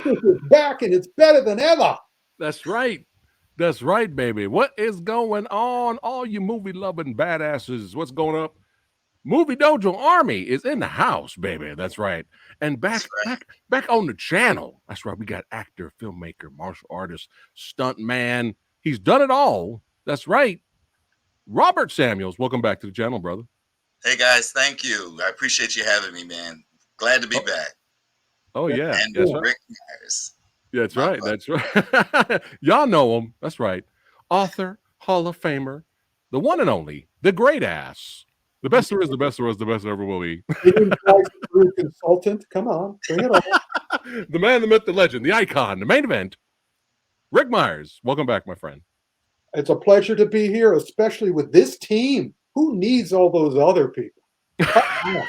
Versus is back and it's better than ever. That's right. That's right, baby. What is going on? All you movie loving badasses, what's going up? Movie Dojo Army is in the house, baby. That's right. And That's right. back on the channel. That's right. We got actor, filmmaker, martial artist, stunt man. He's done it all. That's right. Robert Samuels, welcome back to the channel, brother. Hey guys, thank you. I appreciate you having me, man. Glad to be Oh, back. oh yeah. And That's right. Rick Myers, That's my right. buddy. That's right. Y'all know him. That's right. Author, Hall of Famer, the one and only, the great ass. The best there is, the best there was, the best there ever will be. Being twice through consultant. Come on, bring it on. The man, the myth, the legend, the icon, the main event. Rick Myers, welcome back, my friend. It's a pleasure to be here, especially with this team. Who needs all those other people? Come on.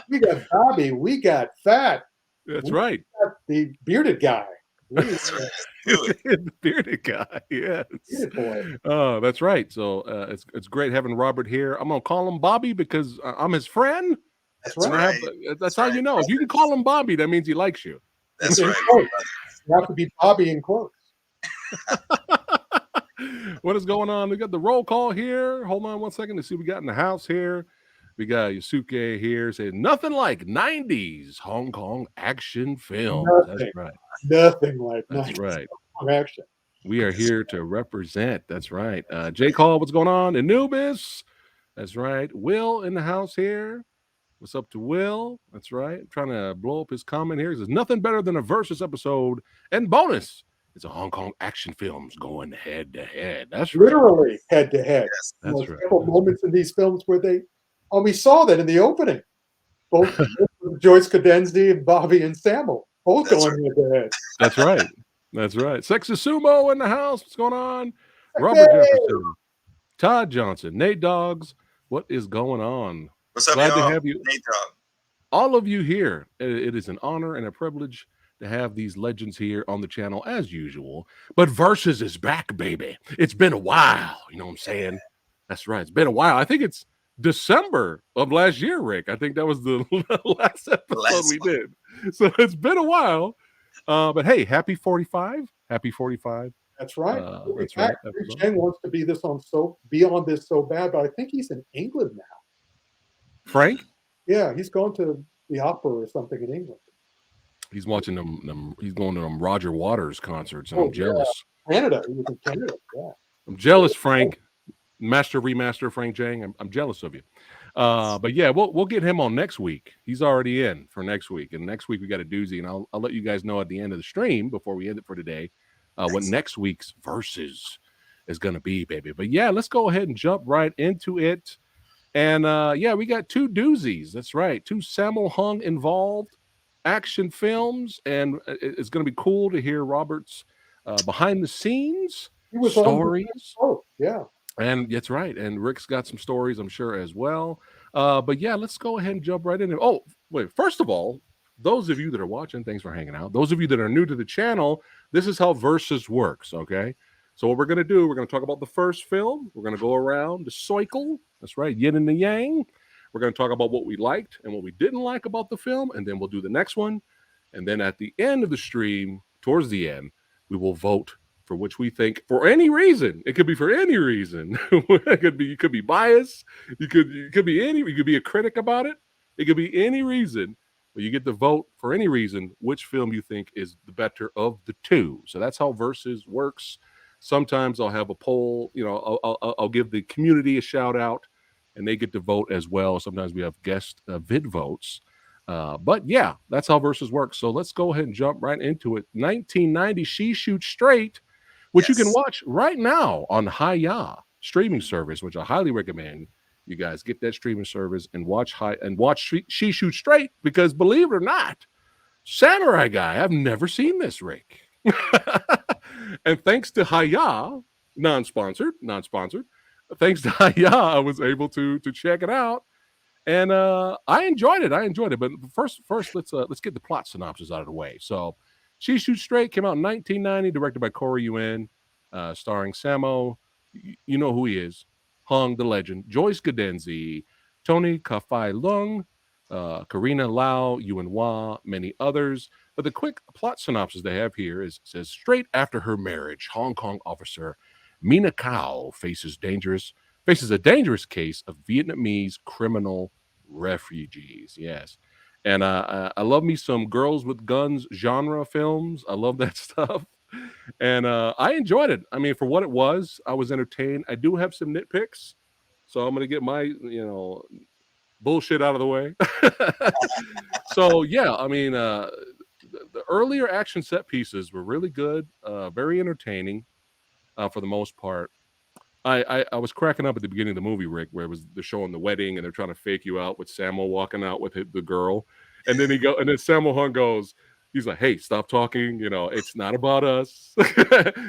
We got Bobby. We got Fat. That's We right. got the bearded guy. That's right. Do it. The bearded guy. Yes. Bearded boy. Oh, that's right. So it's great having Robert here. I'm gonna call him Bobby because I'm his friend. That's That's right. And I have, right. that's how you know. If you can call him Bobby, that means he likes you. That's In right. quotes. You have to be Bobby in quotes. What is going on? We got the roll call here. Hold on one second to see what we got in the house here. We got Yusuke here saying nothing like 90s Hong Kong action films. That's Nothing. right. Nothing like That's 90s right. action. We are here to represent. That's right. J Call, what's going on? Anubis. That's right. Will in the house here. What's up to Will? That's right. I'm trying to blow up his comment here. He says nothing better than a versus episode and bonus. It's a Hong Kong action films going head to head. That's right. Literally head to head. Yes. That's There's right. several That's moments in these films where they, oh, we saw that in the opening. Both Joyce Cadenzzi and Bobby and Samuel, both That's going head to head. That's right. That's right. Sexy Sumo in the house. What's going on? Robert Hey! Jefferson, Todd Johnson, Nate Dogs. What is going on? What's up, Glad to y'all? have you, Nate Dogg. all of you here. It is an honor and a privilege to have these legends here on the channel as usual. But Versus is back, baby. It's been a while. You know what I'm saying? That's right. It's been a while. I think it's December of last year, Rick. I think that was the last episode last we one. did. So it's been a while. But hey, happy 45. Happy 45. That's right. That's In right. fact, Rich Chang wants to be on this so bad, but I think he's in England now. Frank, Yeah, he's going to the opera or something in England. he's watching them. He's going to them Roger Waters concerts, and Oh, I'm jealous. Canada. He was in Canada. Yeah. I'm jealous, Frank. Master remaster, Frank Jang. I'm jealous of you. But yeah, we'll get him on next week. He's already in for next week, and next week we got a doozy, and I'll let you guys know at the end of the stream before we end it for today, what next week's versus is gonna be, baby. But yeah, let's go ahead and jump right into it. And yeah, we got two doozies. That's right, two Sammo Hung involved action films, and it's gonna be cool to hear Robert's behind the scenes He was stories. Oh, yeah. And that's right. And Rick's got some stories, I'm sure, as well. But yeah, let's go ahead and jump right in. Oh, wait. First of all, those of you that are watching, thanks for hanging out. Those of you that are new to the channel, this is how Versus works, okay? So what we're going to do, we're going to talk about the first film. We're going to go around the cycle. That's right, yin and the yang. We're going to talk about what we liked and what we didn't like about the film. And then we'll do the next one. And then at the end of the stream, towards the end, we will vote for which we think, for any reason, it could be for any reason. It could be, you could be biased. You could be any. You could be a critic about it. It could be any reason. But you get to vote for any reason which film you think is the better of the two. So that's how Versus works. Sometimes I'll have a poll. You know, I'll give the community a shout out, and they get to vote as well. Sometimes we have guest vid votes. But yeah, that's how Versus works. So let's go ahead and jump right into it. 1990, She Shoots Straight, which you can watch right now on Hiya streaming service, which I highly recommend you guys get that streaming service and watch She Shoots Straight, because believe it or not, Samurai Guy, I've never seen this, Rick. And thanks to Hiya, non-sponsored, thanks to Hiya, I was able to check it out. And I enjoyed it. But first, let's get the plot synopsis out of the way. So, She Shoots Straight came out in 1990, directed by Corey Yuen, starring Sammo. You know who he is, Hung the legend, Joyce Cadenzzi, Tony Kafai Lung, Karina Lau, Yuen Hua, many others. But the quick plot synopsis they have here says straight after her marriage, Hong Kong officer Mina Kao faces a dangerous case of Vietnamese criminal refugees. Yes. And I love me some girls with guns genre films. I love that stuff. And I enjoyed it. I mean, for what it was, I was entertained. I do have some nitpicks. So I'm going to get my, bullshit out of the way. So, yeah, I mean, the earlier action set pieces were really good, very entertaining for the most part. I was cracking up at the beginning of the movie, Rick, where it was they're showing the wedding and they're trying to fake you out with Samuel walking out with the girl, and then and then Samuel Hunt goes, he's like, "Hey, stop talking. It's not about us.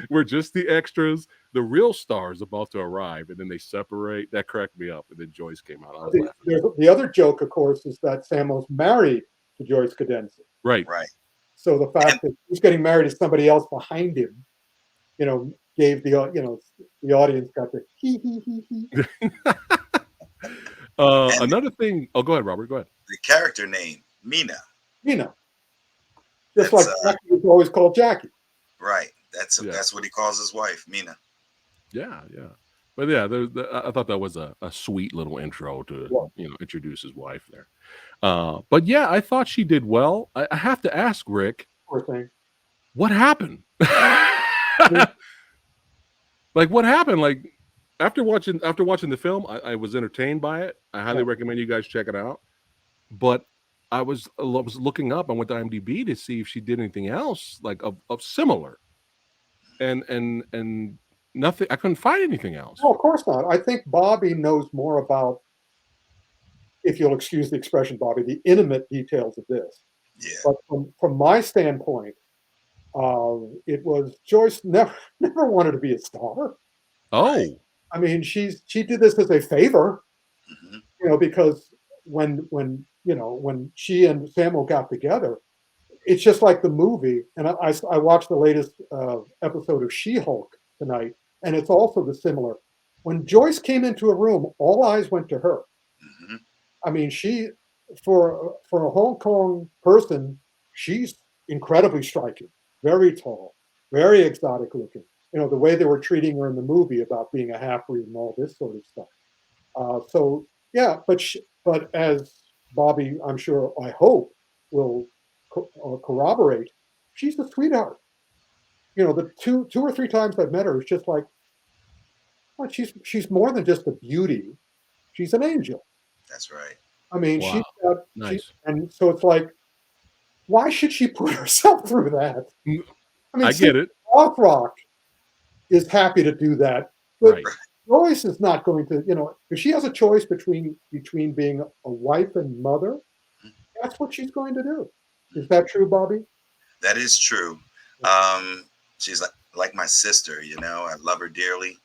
We're just the extras. The real star is about to arrive." And then they separate. That cracked me up. And then Joyce came out. I was laughing. The other joke, of course, is that Samuel's married to Joyce Cadenza. Right. Right. So the fact that he's getting married to somebody else behind him, gave the audience got the he. Another thing. Oh, go ahead, Robert. Go ahead. The character name, Mina. Just like Jackie was always called Jackie. Right. That's what he calls his wife, Mina. Yeah. But yeah, I thought that was a sweet little intro to introduce his wife there. But yeah, I thought she did well. I have to ask Rick, Poor thing. what happened? Like, what happened? Like, after watching the film, I was entertained by it. I highly recommend you guys check it out. But I was looking up. I went to IMDb to see if she did anything else like of similar, and nothing. I couldn't find anything else. No, of course not. I think Bobby knows more about, if you'll excuse the expression, Bobby, the intimate details of this. Yeah. But from my standpoint, it was Joyce never wanted to be a star. Oh, Right. I mean, she did this as a favor, because when she and Samuel got together, it's just like the movie. And I watched the latest episode of She-Hulk tonight, and it's also the similar. When Joyce came into a room, all eyes went to her. Mm-hmm. I mean, she for a Hong Kong person, she's incredibly striking, very tall, very exotic looking. The way they were treating her in the movie about being a half-breed and all this sort of stuff. So yeah, but as Bobby, I'm sure, I hope, will corroborate, she's a sweetheart. The two or three times I've met her, it's just like, well, she's more than just a beauty. She's an angel. That's right. I mean, wow, she's got, nice. and so it's like, why should she put herself through that? I mean, I get it. Rothrock is happy to do that, but Right. Joyce is not going to, if she has a choice between being a wife and mother, that's what she's going to do. Is that true, Bobby? That is true. She's like my sister, I love her dearly.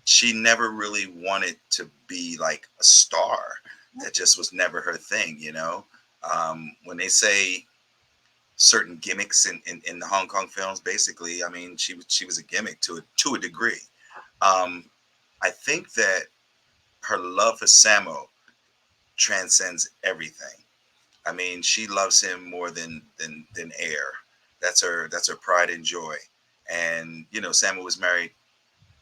She never really wanted to be like a star. That just was never her thing, When they say certain gimmicks in the Hong Kong films, basically, I mean, she was a gimmick to a degree. I think that her love for Samo transcends everything. I mean, she loves him more than air. That's her pride and joy. And Samo was married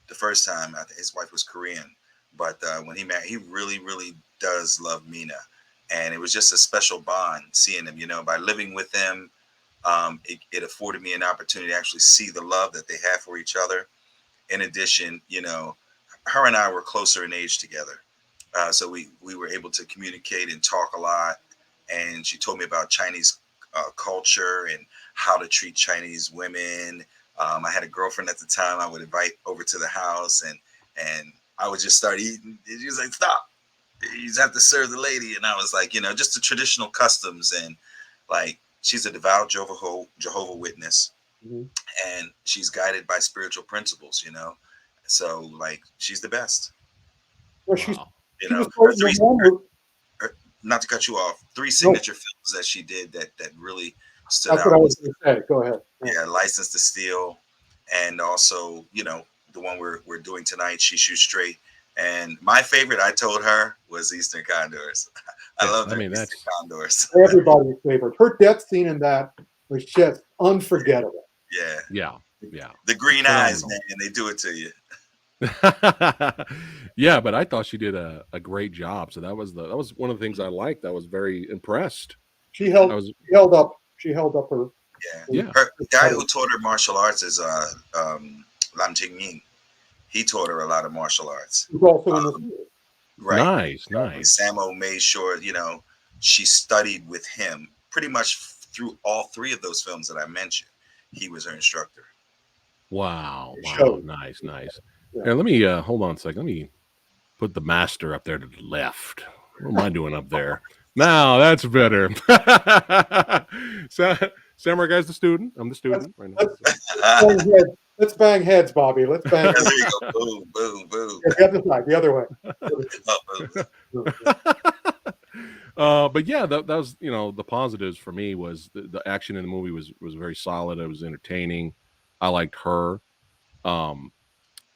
the first time. I think his wife was Korean, but when he married, he really, really does love Mina, and it was just a special bond seeing him. By living with them, it afforded me an opportunity to actually see the love that they have for each other. In addition, her and I were closer in age together, so we were able to communicate and talk a lot. And she told me about Chinese culture and how to treat Chinese women. I had a girlfriend at the time I would invite over to the house, and I would just start eating. And she was like, "Stop! You just have to serve the lady." And I was like, just the traditional customs. And like, she's a devout Jehovah Witness, and she's guided by spiritual principles. So like, she's the best. Well, Wow. Not to cut you off, 3 signature films that she did that really stood That's out. what I was going to say. Go ahead. Yeah, License to Steal, and also the one we're doing tonight, She Shoots Straight. And my favorite, I told her, was Eastern Condors. I Yeah, love I their mean Eastern that's Condors. Everybody's favorite. Her death scene in that was just unforgettable. Yeah. yeah, yeah, The green eyes, phenomenal. man, they do it to you. Yeah, but I thought she did a great job. So that was one of the things I liked. I was very impressed. She Mhm. I was held up her. Yeah. yeah. The guy who taught her martial arts is Lam Ching Ming. He taught her a lot of martial arts. Who's also in this Um, movie. right. Nice, Exactly. nice. Samo made sure, she studied with him pretty much through all three of those films that I mentioned. He was her instructor. Wow, It wow, showed. nice, nice. Yeah. Here, let me hold on a second. Let me put the master up there to the left. What am I doing up there? Now that's better. So, Samurai Guy's the student. I'm the Let's student right now. let's bang heads. Let's bang heads, Bobby. Let's bang Yeah, heads. there you go. Boom, boom, boom. Yeah, the other side, the other way. But yeah, that was the positives for me was the action in the movie was very solid. It was entertaining. I liked her. Um,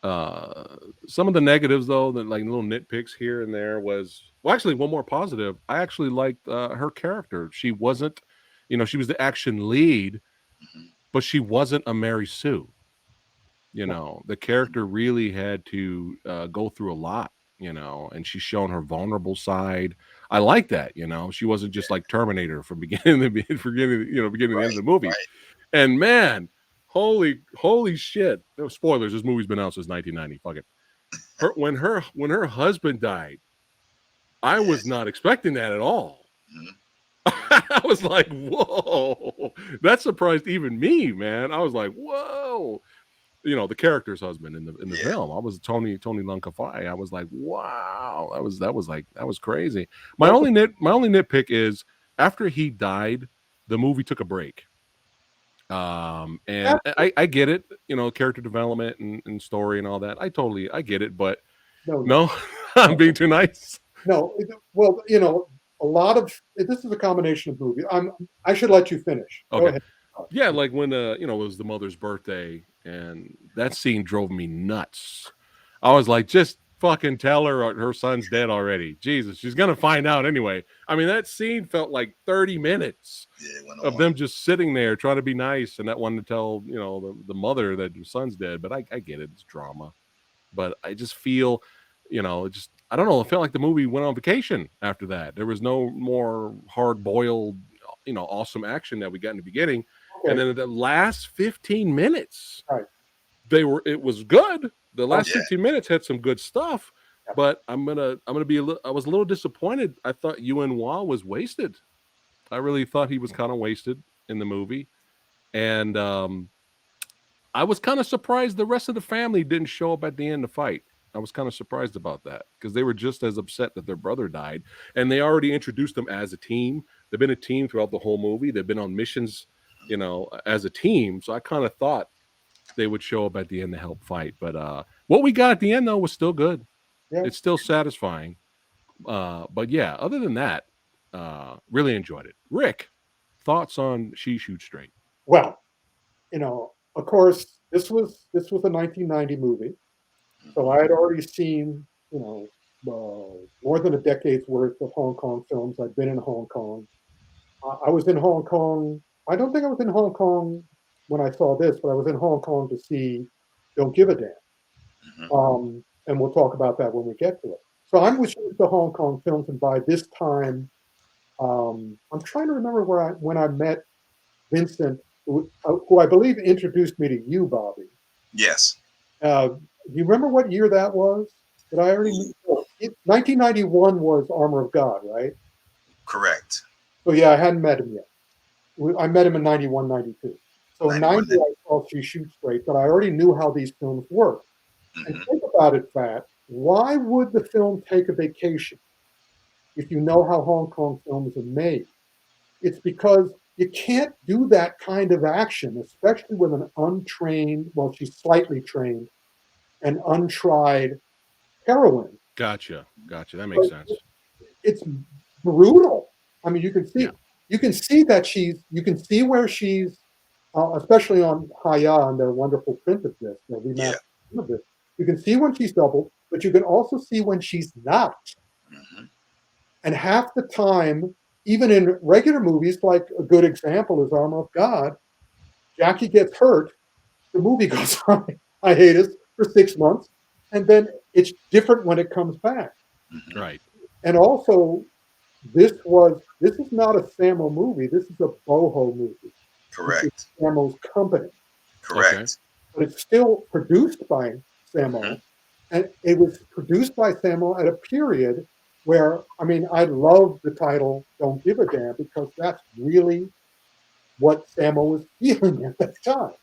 some of the negatives though, that like little nitpicks here and there was well, actually one more positive. I actually liked her character. She wasn't, she was the action lead, Mhm. but she wasn't a Mary Sue. The character Mhm. really had to go through a lot, and she's shown her vulnerable side. I like that. She wasn't just like Terminator from beginning to beginning to the end of Right, the movie. right. And man, holy shit! No spoilers. This movie's been out since 1990. Fuck it. When her husband died, I was Yes. not expecting that at all. Mhm. I was like, whoa, that surprised even me, man. I was like, whoa, the character's husband in the Yeah. film. I was Tony Lunkafai. I was like, wow, that was crazy. My Well, only nitpick is after he died, the movie took a break. And I get it, character development and story and all that. I get it, but no, no, I'm being too nice. no. Well, a lot of this is a combination of movies. I should let you finish. Go Okay. ahead. Yeah, like when it was the mother's birthday and that scene drove me nuts. I was like, just fucking tell her son's dead already. Jesus, she's gonna find out anyway. I mean, that scene felt like 30 minutes Yeah, it went of on. them just sitting there trying to be nice and not wanting to tell, the mother that your son's dead. But I get it, it's drama. But I just feel, I don't know, it felt like the movie went on vacation after that. There was no more hard boiled, awesome action that we got in the beginning. And Okay. then the last 15 minutes, Right. it was good. The last Yeah. 15 minutes had some good stuff, Yeah. but I'm gonna be I was a little disappointed. I thought Yuen Wah was wasted. I really thought he was kind of wasted in the movie. And I was kind of surprised the rest of the family didn't show up at the end to fight. I was kind of surprised about that because they were just as upset that their brother died, and they already introduced them as a team. They've been a team throughout the whole movie. They've been on missions, as a team. So I kind of thought they would show up at the end to help fight. But what we got at the end though was still good. Yeah. It's still satisfying. But yeah, other than that, really enjoyed it. Rick, thoughts on She Shoot Straight? Well, of course, this was a 1990 movie, so I Mhm. had already seen, more than a decade's worth of Hong Kong films. I'd been in Hong Kong. I was in Hong Kong. I don't think I was in Hong Kong when I saw this, but I was in Hong Kong to see Don't Give a Damn. Mhm. And we'll talk about that when we get to it. So I'm with the Hong Kong films, and by this time, I'm trying to remember when I met Vincent, who I believe introduced me to you, Bobby. Yes. Do you remember what year that was? Did I already? 1991 was Armor of God, right? Correct. So yeah, I hadn't met him yet. I met him in 91, 92. So in 91. 90, I saw She Shoots Straight, but I already knew how these films work. And Mm-hmm. think about it, Fat. Why would the film take a vacation if you know how Hong Kong films are made? It's because you can't do that kind of action, especially with an untrained, well, she's slightly trained, and untried heroine. Gotcha. That makes sense. It's brutal. I mean, Yeah. you can see you can see where she's, especially on Haya on their wonderful print of this, their Yeah. remastered print of this. You can see when she's doubled, but you can also see when she's not. Mm-hmm. And half the time, even in regular movies, like a good example is Armor of God, Jackie gets hurt, the movie goes on hiatus for 6 months, and then it's different when it comes back. Mhm. Right. And also, this is not a Samo movie. This is a boho movie, which is Correct. Samo's company, Okay. Correct. but it's still produced by Mhm. Samo, and it was produced by Samo at a period where, I mean, I love the title "Don't Give a Damn" because that's really what Samo was feeling at that time.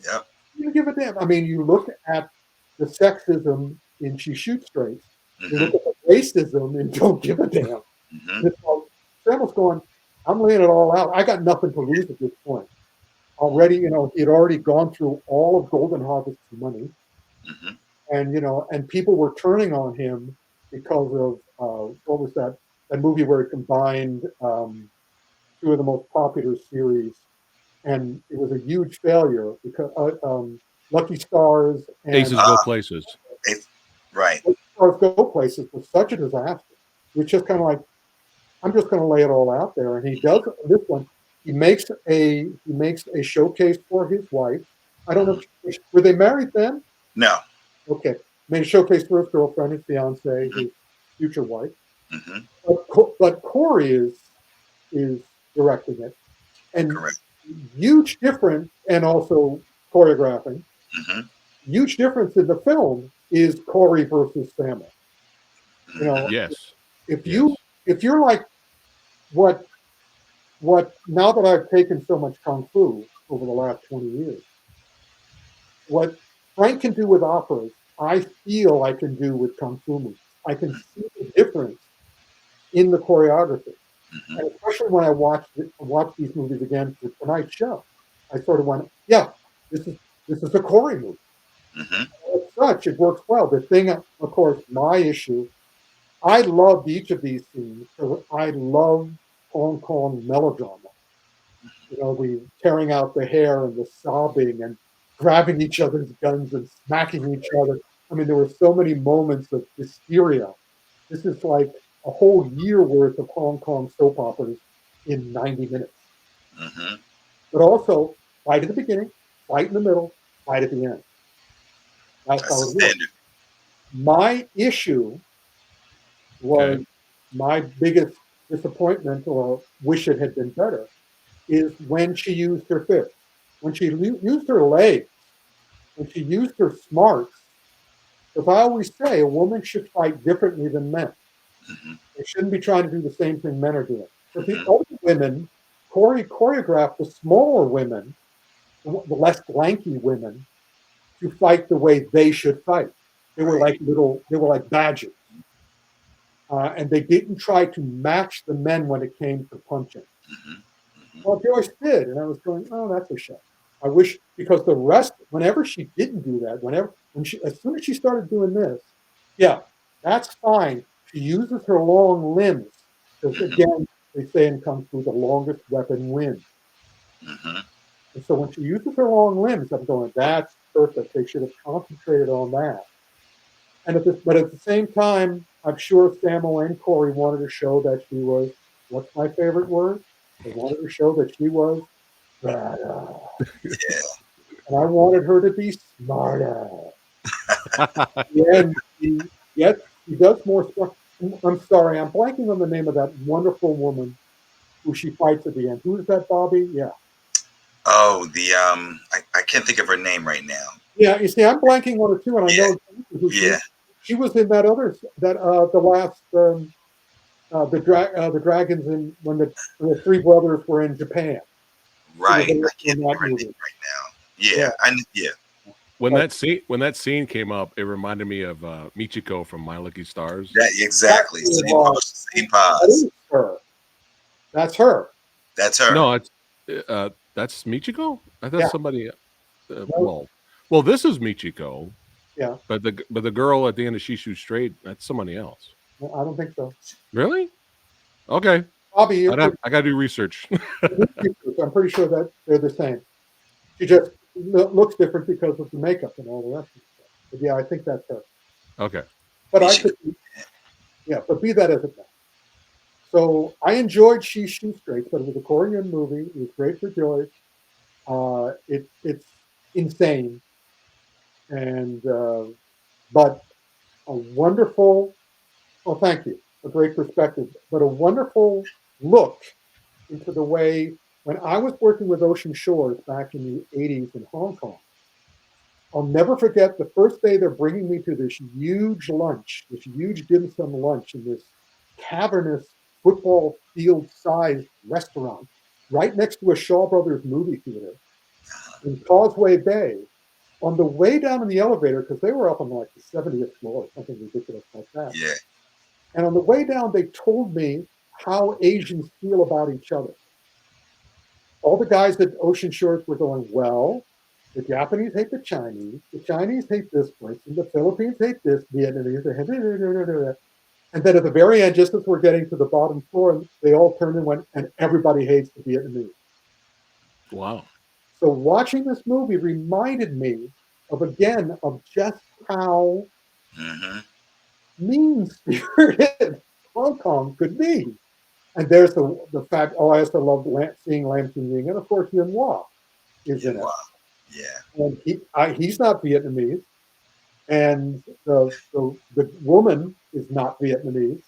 Yep. You give a damn. I mean, you look at the sexism in She Shoots Straight. You look Mhm. at the racism in Don't Give a Damn. Mhm. And it's like, Samuel's going, I'm laying it all out. I got nothing to lose at this point. Already, he had already gone through all of Golden Harvest's money. Mhm. And, and people were turning on him because of, what was that movie where he combined two of the most popular series. And it was a huge failure because Lucky Stars and Aces go Ah, places. it, right. Lucky Stars Go Places was such a disaster. It's just kind of like, I'm just going to lay it all out there, and he does this one. He makes a showcase for his wife. I don't know. Mhm. Were they married then? No. Okay, made a showcase for his girlfriend, his fiance, Mhm. his future wife. Mhm. But Corey is directing it, and Correct. huge difference, and also choreographing. Mhm. Huge difference in the film is Corey versus Samuel. You know, Mhm. Yes. if you Yes. if you're like what now that I've taken so much kung fu over the last 20 years, what Frank can do with operas, I feel I can do with kung fu movies. I can see the difference in the choreography, Mhm. and especially when I watched these movies again for tonight's show, I sort of went, yeah, this is a Corey movie. Mhm. As such, it works well. The thing, of course, my issue, I loved each of these scenes because I love Hong Kong melodrama. The tearing out the hair and the sobbing and grabbing each other's guns and smacking each other. I mean, there were so many moments of hysteria. This is like a whole year worth of Hong Kong soap operas in 90 minutes. Mhm. But also, fight at the beginning, fight in the middle, fight at the end. That's That's how the it works. standard. My issue was Okay. my biggest disappointment, or wish it had been better, is when she used her fists. When she used her legs, when she used her smarts, because I always say a woman should fight differently than men. Mhm. They shouldn't be trying to do the same thing men are doing. But the Mhm. other women, Corey choreographed the smaller women, the less lanky women, to fight the way they should fight. Right. They were like badgers. And they didn't try to match the men when it came to punching. Mhm. Mhm. Well, Joyce did, and I was going, "Oh, that's a shame." I wish, because the rest, whenever she didn't do that, as soon as she started doing this, yeah, that's fine. She uses her long limbs because, Mhm. again, they say in kung fu, the longest weapon wins. Mhm. And so when she uses her long limbs, I'm going, "That's perfect." They should have concentrated on that. But at the same time, I'm sure Samo and Corey wanted to show that she was, what's my favorite word? They wanted to show that she was badass. Yeah. And I wanted her to be smarter. And she does more stuff. I'm sorry, I'm blanking on the name of that wonderful woman who she fights at the end. Who is that, Bobby? Yeah. Oh, I can't think of her name right now. Yeah, you see, I'm blanking on her too, and I Yeah. know exactly who she Yeah. is. She was in that other, the last, the dragons when the three brothers were in Japan. She was Right. I also can't in think that of her name movie. right now. Yeah. Yeah. Yeah. When But that scene came up, it reminded me of Michiko from My Lucky Stars. That that's exactly. who it Same was. posture, same That pause. is her. That's her. That's her. No, it's that's Michiko. I thought Yeah. somebody. No, Well, this is Michiko, yeah. but the girl at the end of She Shoots Straight, that's somebody else. No, I don't think so. Really? Okay. Bobby, you're pretty, I gotta do research. I'm pretty sure that they're the same. She just looks different because of the makeup and all the rest of the stuff. But yeah, I think that's her. Okay. But I Michigan. could, yeah. But be that as it may, So I enjoyed She Shoots Straight, but it was a Korean movie. It was great for Joyce. It's insane, and but a wonderful. Oh, thank you. A great perspective, but a wonderful look into the way when I was working with Ocean Shores back in the '80s in Hong Kong. I'll never forget the first day they're bringing me to this huge lunch, this huge dim sum lunch in this cavernous football field sized restaurant right next to a Shaw Brothers movie theater in Causeway Bay. On the way down in the elevator, because they were up on like the 70th floor, something ridiculous like that. Yeah. And on the way down, they told me how Asians feel about each other. All the guys at Ocean Shores were going, well, the Japanese hate the Chinese hate this person, the Philippines hate this, Vietnamese, and then at the very end, just as we're getting to the bottom floor, they all turned and went, and everybody hates the Vietnamese. Wow. So watching this movie reminded me of just how Mm-hmm. mean spirited Hong Kong could be. And there's the fact, oh, I also love seeing Lam Ching Ying, and of course Yuen Wah is in it. Wow. Yeah. And he's not Vietnamese, and the woman is not Vietnamese,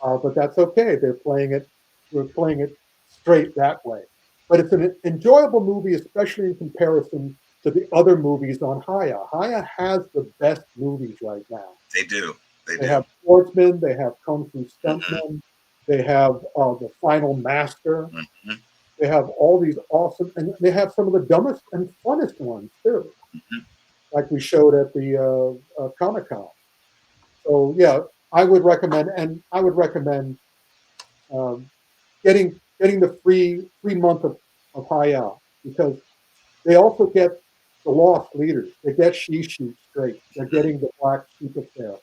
but that's okay. We're playing it straight that way. But it's an enjoyable movie, especially in comparison to the other movies on Haya. Haya has the best movies right now. They do. They have Sportsman, they have Kung Fu Mm-hmm. Stuntman, they have The Final Master, Mm-hmm. they have all these awesome, and they have some of the dumbest and funnest ones too, Mm-hmm. like we showed at the Comic Con. So yeah, I would recommend um, getting the free month of Haya because they also get the Lost Leaders. They get She Shoots Straight. They're getting the Black Sheep Affair.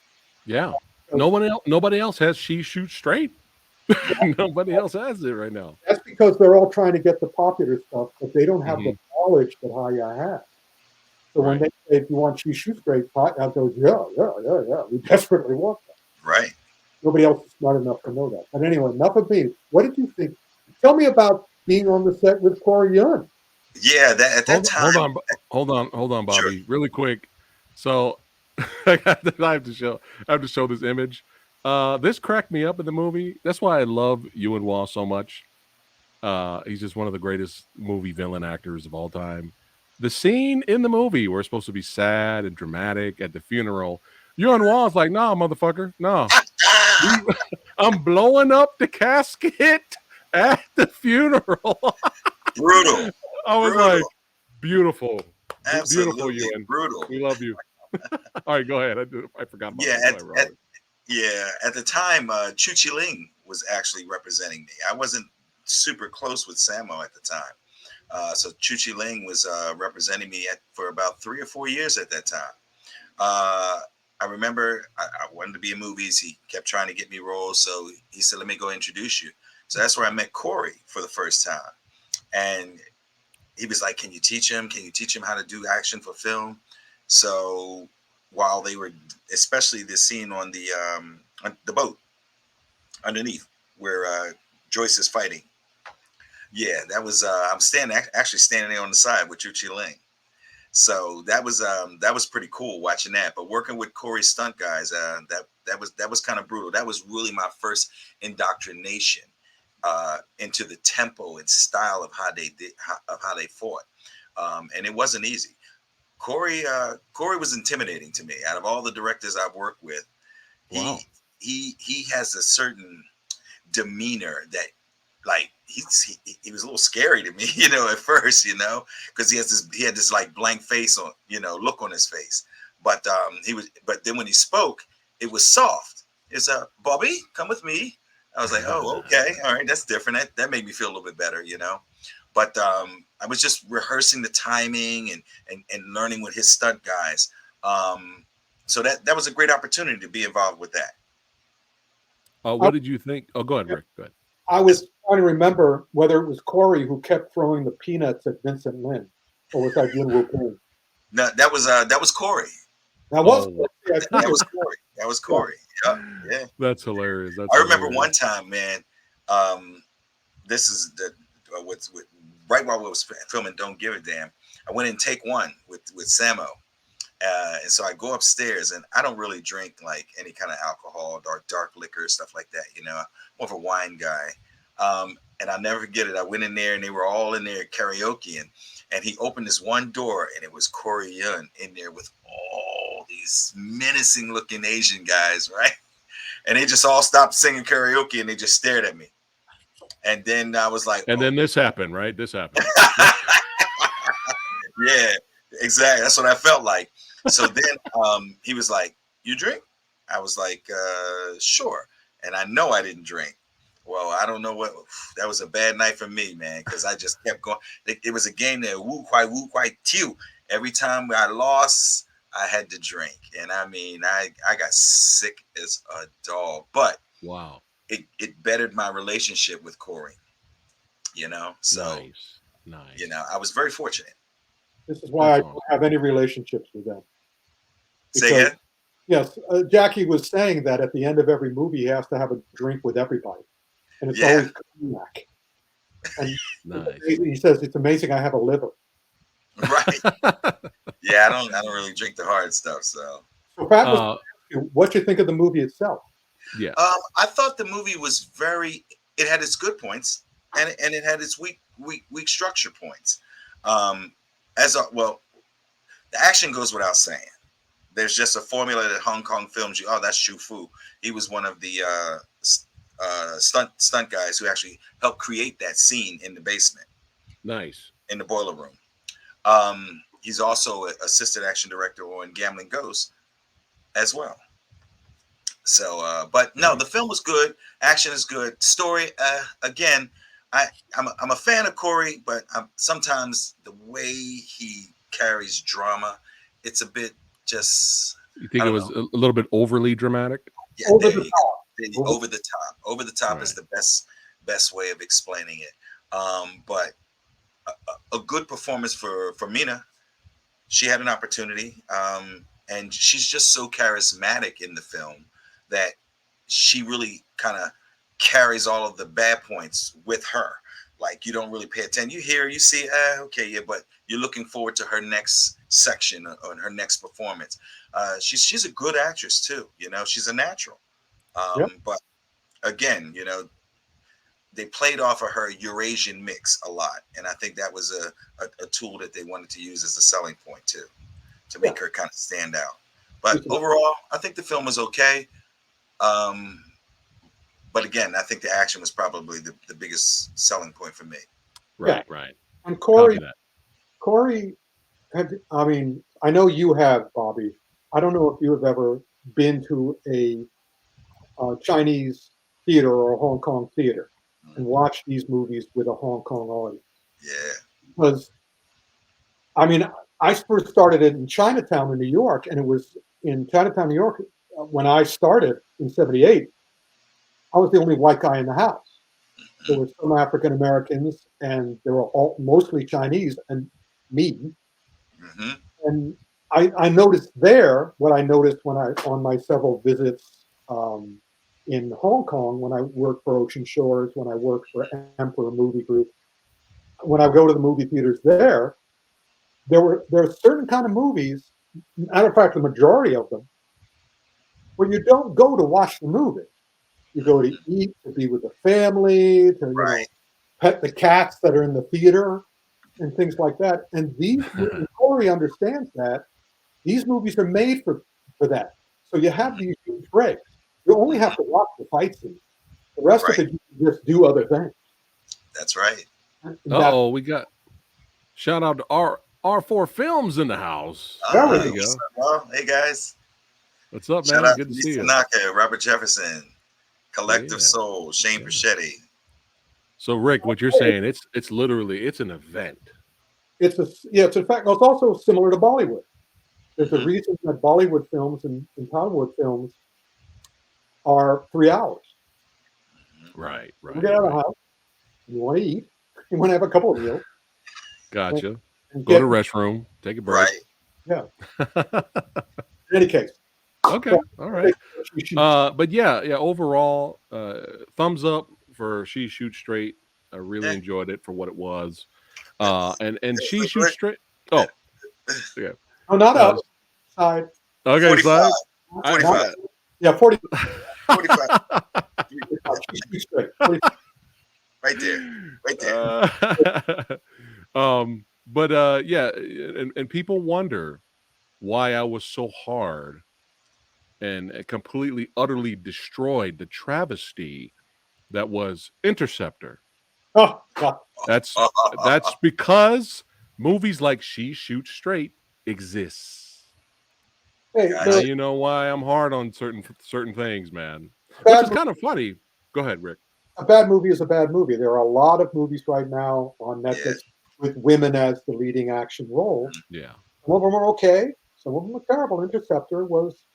Yeah. So Nobody else has She Shoots Straight. Nobody else has it right now. that's because they're all trying to get the popular stuff, but they don't have the Mhm. knowledge that Haya has. So when Right. they say, if you want She Shoots Straight, Haya goes, yeah. We desperately want that. Right. Nobody else is smart enough to know that. But anyway, enough of me. What did you think? Tell me about being on the set with Corey Yun. Yeah. That at that time. Hold on, Sure. Bobby, really quick. So I have to show this image. This cracked me up in the movie. That's why I love Ewan Wall so much. He's just one of the greatest movie villain actors of all time. The scene in the movie where it's supposed to be sad and dramatic at the funeral, Ewan Wall's like, "Nah, motherfucker, nah. Ah, I'm blowing up the casket at the funeral." brutal. I was like, Brutal. beautiful, beautiful, Absolutely Ewan. brutal. We love you. All right, go ahead. I forgot about Yeah. that. Go ahead, Robert. At the time, Chu Chi Ling was actually representing me. I wasn't super close with Samo at the time. So Chu Chi Ling was representing me for about 3 or 4 years at that time. Uh, I remember I wanted to be in movies. He kept trying to get me roles. So he said, let me go introduce you. So that's where I met Corey for the first time. And he was like, can you teach him? Can you teach him how to do action for film? So while they were, especially this scene on the boat underneath where Joyce is fighting. Yeah, that was I'm actually standing there on the side with Chu Chi Ling. So that was pretty cool watching that. But working with Corey's stunt guys, that was kind of brutal. That was really my first indoctrination into the tempo and style of how they fought, and it wasn't easy. Corey was intimidating to me. Out of all the directors I've worked with, Wow. he has a certain demeanor that like he was a little scary to me, at first, because he had this like blank face on, look on his face. But then when he spoke, it was soft. It's Bobby, come with me. I was like, oh, okay, all right, that's different. That made me feel a little bit better, But I was just rehearsing the timing and learning with his stunt guys. So that was a great opportunity to be involved with that. I, What did you think? Oh, go ahead, Rick. Go ahead. I was trying to remember whether it was Corey who kept throwing the peanuts at Vincent Lin, or was that Yuen Woo No, that was Corey. That was Oh, Corey. I think That it was was, Corey. That was yeah. Corey. Yeah, yeah. That's hilarious. That's I remember hilarious. one time, man. Um, this is the what's with right while we was filming Don't Give a Damn. I went in take one with Samo, and so I go upstairs, and I don't really drink like any kind of alcohol, dark liquor, stuff like that. You know, I'm more of a wine guy. And I'll never forget it. I went in there, and they were all in there karaoke, and he opened this one door, and it was Corey Yun in there with all these menacing looking Asian guys, right? And they just all stopped singing karaoke, and they just stared at me. And then I was like, And oh. then this happened, right? This happened. Yeah, exactly. That's what I felt like. So then he was like, "You drink?" I was like, "Sure." And I know I didn't drink. Well, I don't know what. That was a bad night for me, man, because I just kept going. It was a game that woo quite tew. Every time I lost, I had to drink, and I mean, I got sick as a dog. But Wow. it bettered my relationship with Corey. You know, so Nice. Nice. you know, I was very fortunate. This is why I That's don't awesome. have any relationships with them. Say Because, again? yes, Jackie was saying that at the end of every movie, he has to have a drink with everybody, and it's Yeah. always cognac. And Nice. he says it's amazing I have a liver. Right. Yeah, I don't really drink the hard stuff. So So, Pat was asking you, what you think of the movie itself? Yeah. I thought the movie was very. It had its good points, and it had its weak structure points. Well, the action goes without saying. There's just a formula that Hong Kong films. Oh, that's Shu Fu. He was one of the stunt guys who actually helped create that scene in the basement, Nice. in the boiler room. He's also an assistant action director on Gambling Ghost as well. So, but no, the film was good. Action is good. Story, again, I'm a fan of Corey, but sometimes the way he carries drama, it's a bit just. You think I it don't was know. a little bit overly dramatic? Yeah, Over there the you top. go. Over the top. Over the top is Right. the best way of explaining it. But a good performance for Mina. She had an opportunity, and she's just so charismatic in the film that she really kind of carries all of the bad points with her. Like you don't really pay attention. You hear, you see, okay, yeah, but you're looking forward to her next section or her next performance. She's a good actress too. You know, she's a natural. Yep. But again, you know, they played off of her Eurasian mix a lot, and I think that was a tool that they wanted to use as a selling point too, to make her kind of stand out. But overall, I think the film was okay. But again, I think the action was probably the biggest selling point for me. Right. Right. And Copy that. Corey I mean, I know you have, Bobby. I don't know if you have ever been to a Chinese theater or a Hong Kong theater and watched these movies with a Hong Kong audience. Yeah. Because, I mean, I first started it in Chinatown in New York, and it was in Chinatown, New York, when I started in '78. I was the only white guy in the house. There were some African Americans, and they were all mostly Chinese, and me. Mm-hmm. And I noticed there what I noticed when on my several visits in Hong Kong, when I worked for Ocean Shores, when I worked for Emperor Movie Group, when I go to the movie theaters there are certain kind of movies. Matter of fact, the majority of them, where you don't go to watch the movie. You go to eat, to be with the family, to Right. pet the cats that are in the theater, and things like that. And these movies, Corey understands that. These movies are made for that. So you have these huge breaks. You only have to watch the fight scene. The rest of Right. it, you can just do other things. That's right. Oh, we got shout out to R4 Films in the house. There you we go. Well, hey guys. What's up, Shout man? out Good to to see you. Tanaka, Robert Jefferson, Collective Yeah. Soul, Shane Pachetti. So, Rick, what you're saying, it's literally it's an event. It's in fact, it's also similar to Bollywood. There's a reason that Bollywood films and Hollywood films are 3 hours. Right. You get out of the house, you want to eat, you want to have a couple of meals. Gotcha. And Go to the restroom, take a break. Right. Yeah. In any case, Okay, all right. She shoots. But yeah, overall, thumbs up for She Shoots Straight. I really Yeah. enjoyed it for what it was. That's, And that's She the Shoots quick. Straight. uh, Oh, yeah. No, not Uh, outside. okay, 45, side. I, 45, Not, I yeah, 40. 45. She shoots straight. 40. Right there. Right there. but yeah, and people wonder why I was so hard and completely utterly destroyed the travesty that was Interceptor. Oh, God. That's that's because movies like She Shoots Straight exists. Hey, Now Gotcha. you know why I'm hard on certain things, man. Which bad is kind of funny. Go ahead, Rick. a bad movie is a bad movie. There are a lot of movies right now on Yeah. Netflix with women as the leading action role. Yeah. Some of them are okay. Some of them are terrible. Interceptor was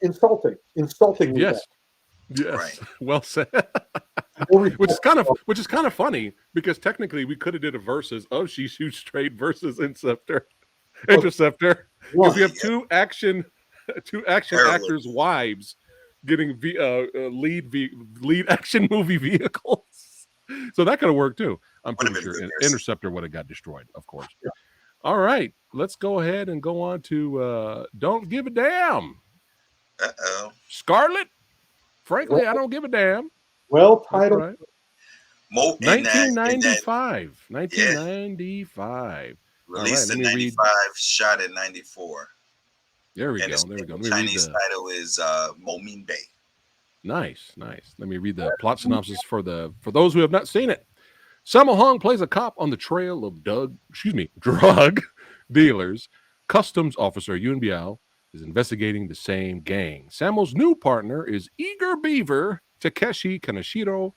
insultingly bad. Yes. Right. Yes. Well said. No which is respect kind of for which is kind of funny because technically we could have did a versus of She Shoots Straight versus Interceptor because one. we Yeah. have two action actors' Heroin. wives getting lead action movie vehicles. So that could have worked too. I'm Would have pretty been a sure good versus. Interceptor would have got destroyed, of course. All right, let's go ahead and go on to Don't Give a Damn. Uh-oh. Scarlet, frankly, I Well, don't give a damn. well That's titled. right. Mo in that 1995. yeah. 1995. All right, Released let in me read. 95, shot in 94. There we And go. its There we go. Let me read Chinese the title is Momimbe. nice. Let me read the plot synopsis for those who have not seen it. Sammo Hung plays a cop on the trail of drug dealers. Customs officer Yun Biao is investigating the same gang. Sammo's new partner is eager beaver Takeshi Kaneshiro.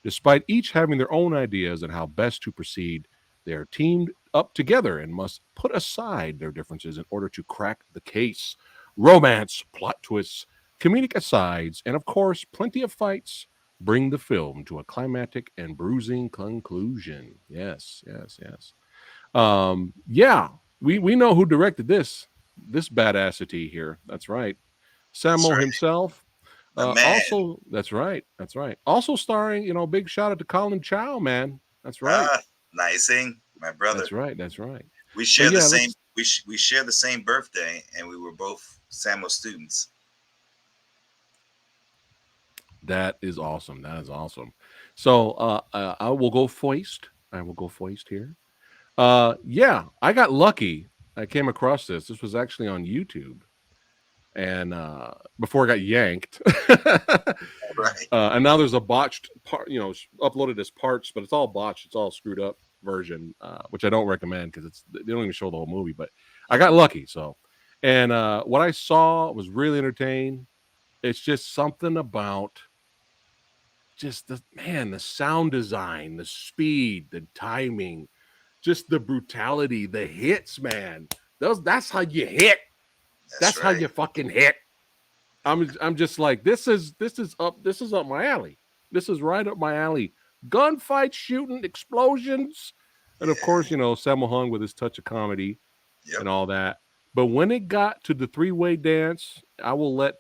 Despite each having their own ideas on how best to proceed, they are teamed up together and must put aside their differences in order to crack the case. Romance, plot twists, comedic asides, and of course, plenty of fights bring the film to a climactic and bruising conclusion. Yes. Yeah, we know who directed this badassity here. That's right, That's Sammo right. himself. The man. Also, that's right. Also starring, big shout out to Colin Chow, man. That's right, Ah, nicing, my brother. that's right. We But share the yeah, same let's. we share the same birthday and we were both Samo students. That is awesome. That is awesome. So I will go first. I will go first here. Yeah, I got lucky. I came across this. This was actually on YouTube, and before I got yanked, Right. and now there's a botched part. Uploaded as parts, but it's all botched. It's all screwed up version, which I don't recommend because they don't even show the whole movie. But I got lucky, so and what I saw was really entertaining. It's just something about just the sound design, the speed, the timing, just the brutality, the hits, man. That's how you hit. That's That's how right. you fucking hit. I'm just like this is up my alley. This is right up my alley. Gunfight, shooting, explosions, and of Yeah. course, Sammo Hung with his touch of comedy Yep. and all that. But when it got to the three-way dance, I will let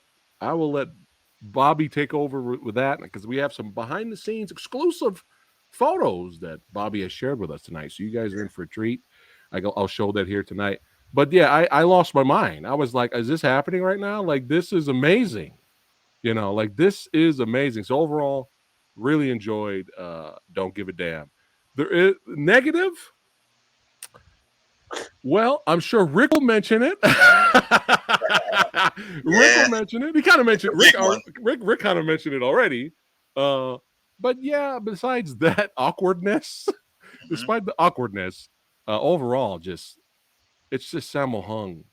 Bobby take over with that because we have some behind the scenes exclusive photos that Bobby has shared with us tonight. So you guys are in for a treat. I'll show that here tonight. But yeah, I lost my mind. I was like, is this happening right now? Like, this is amazing. Like this is amazing. So overall, really enjoyed Don't Give a Damn. There is negative. Well, I'm sure Rick will mention it. Rick will Yeah. mention it. He kind of It's mentioned a big one. Rick kind of mentioned it already. Uh, but yeah, besides that awkwardness, Hmm. despite the awkwardness, overall, it's just Sammo Hung,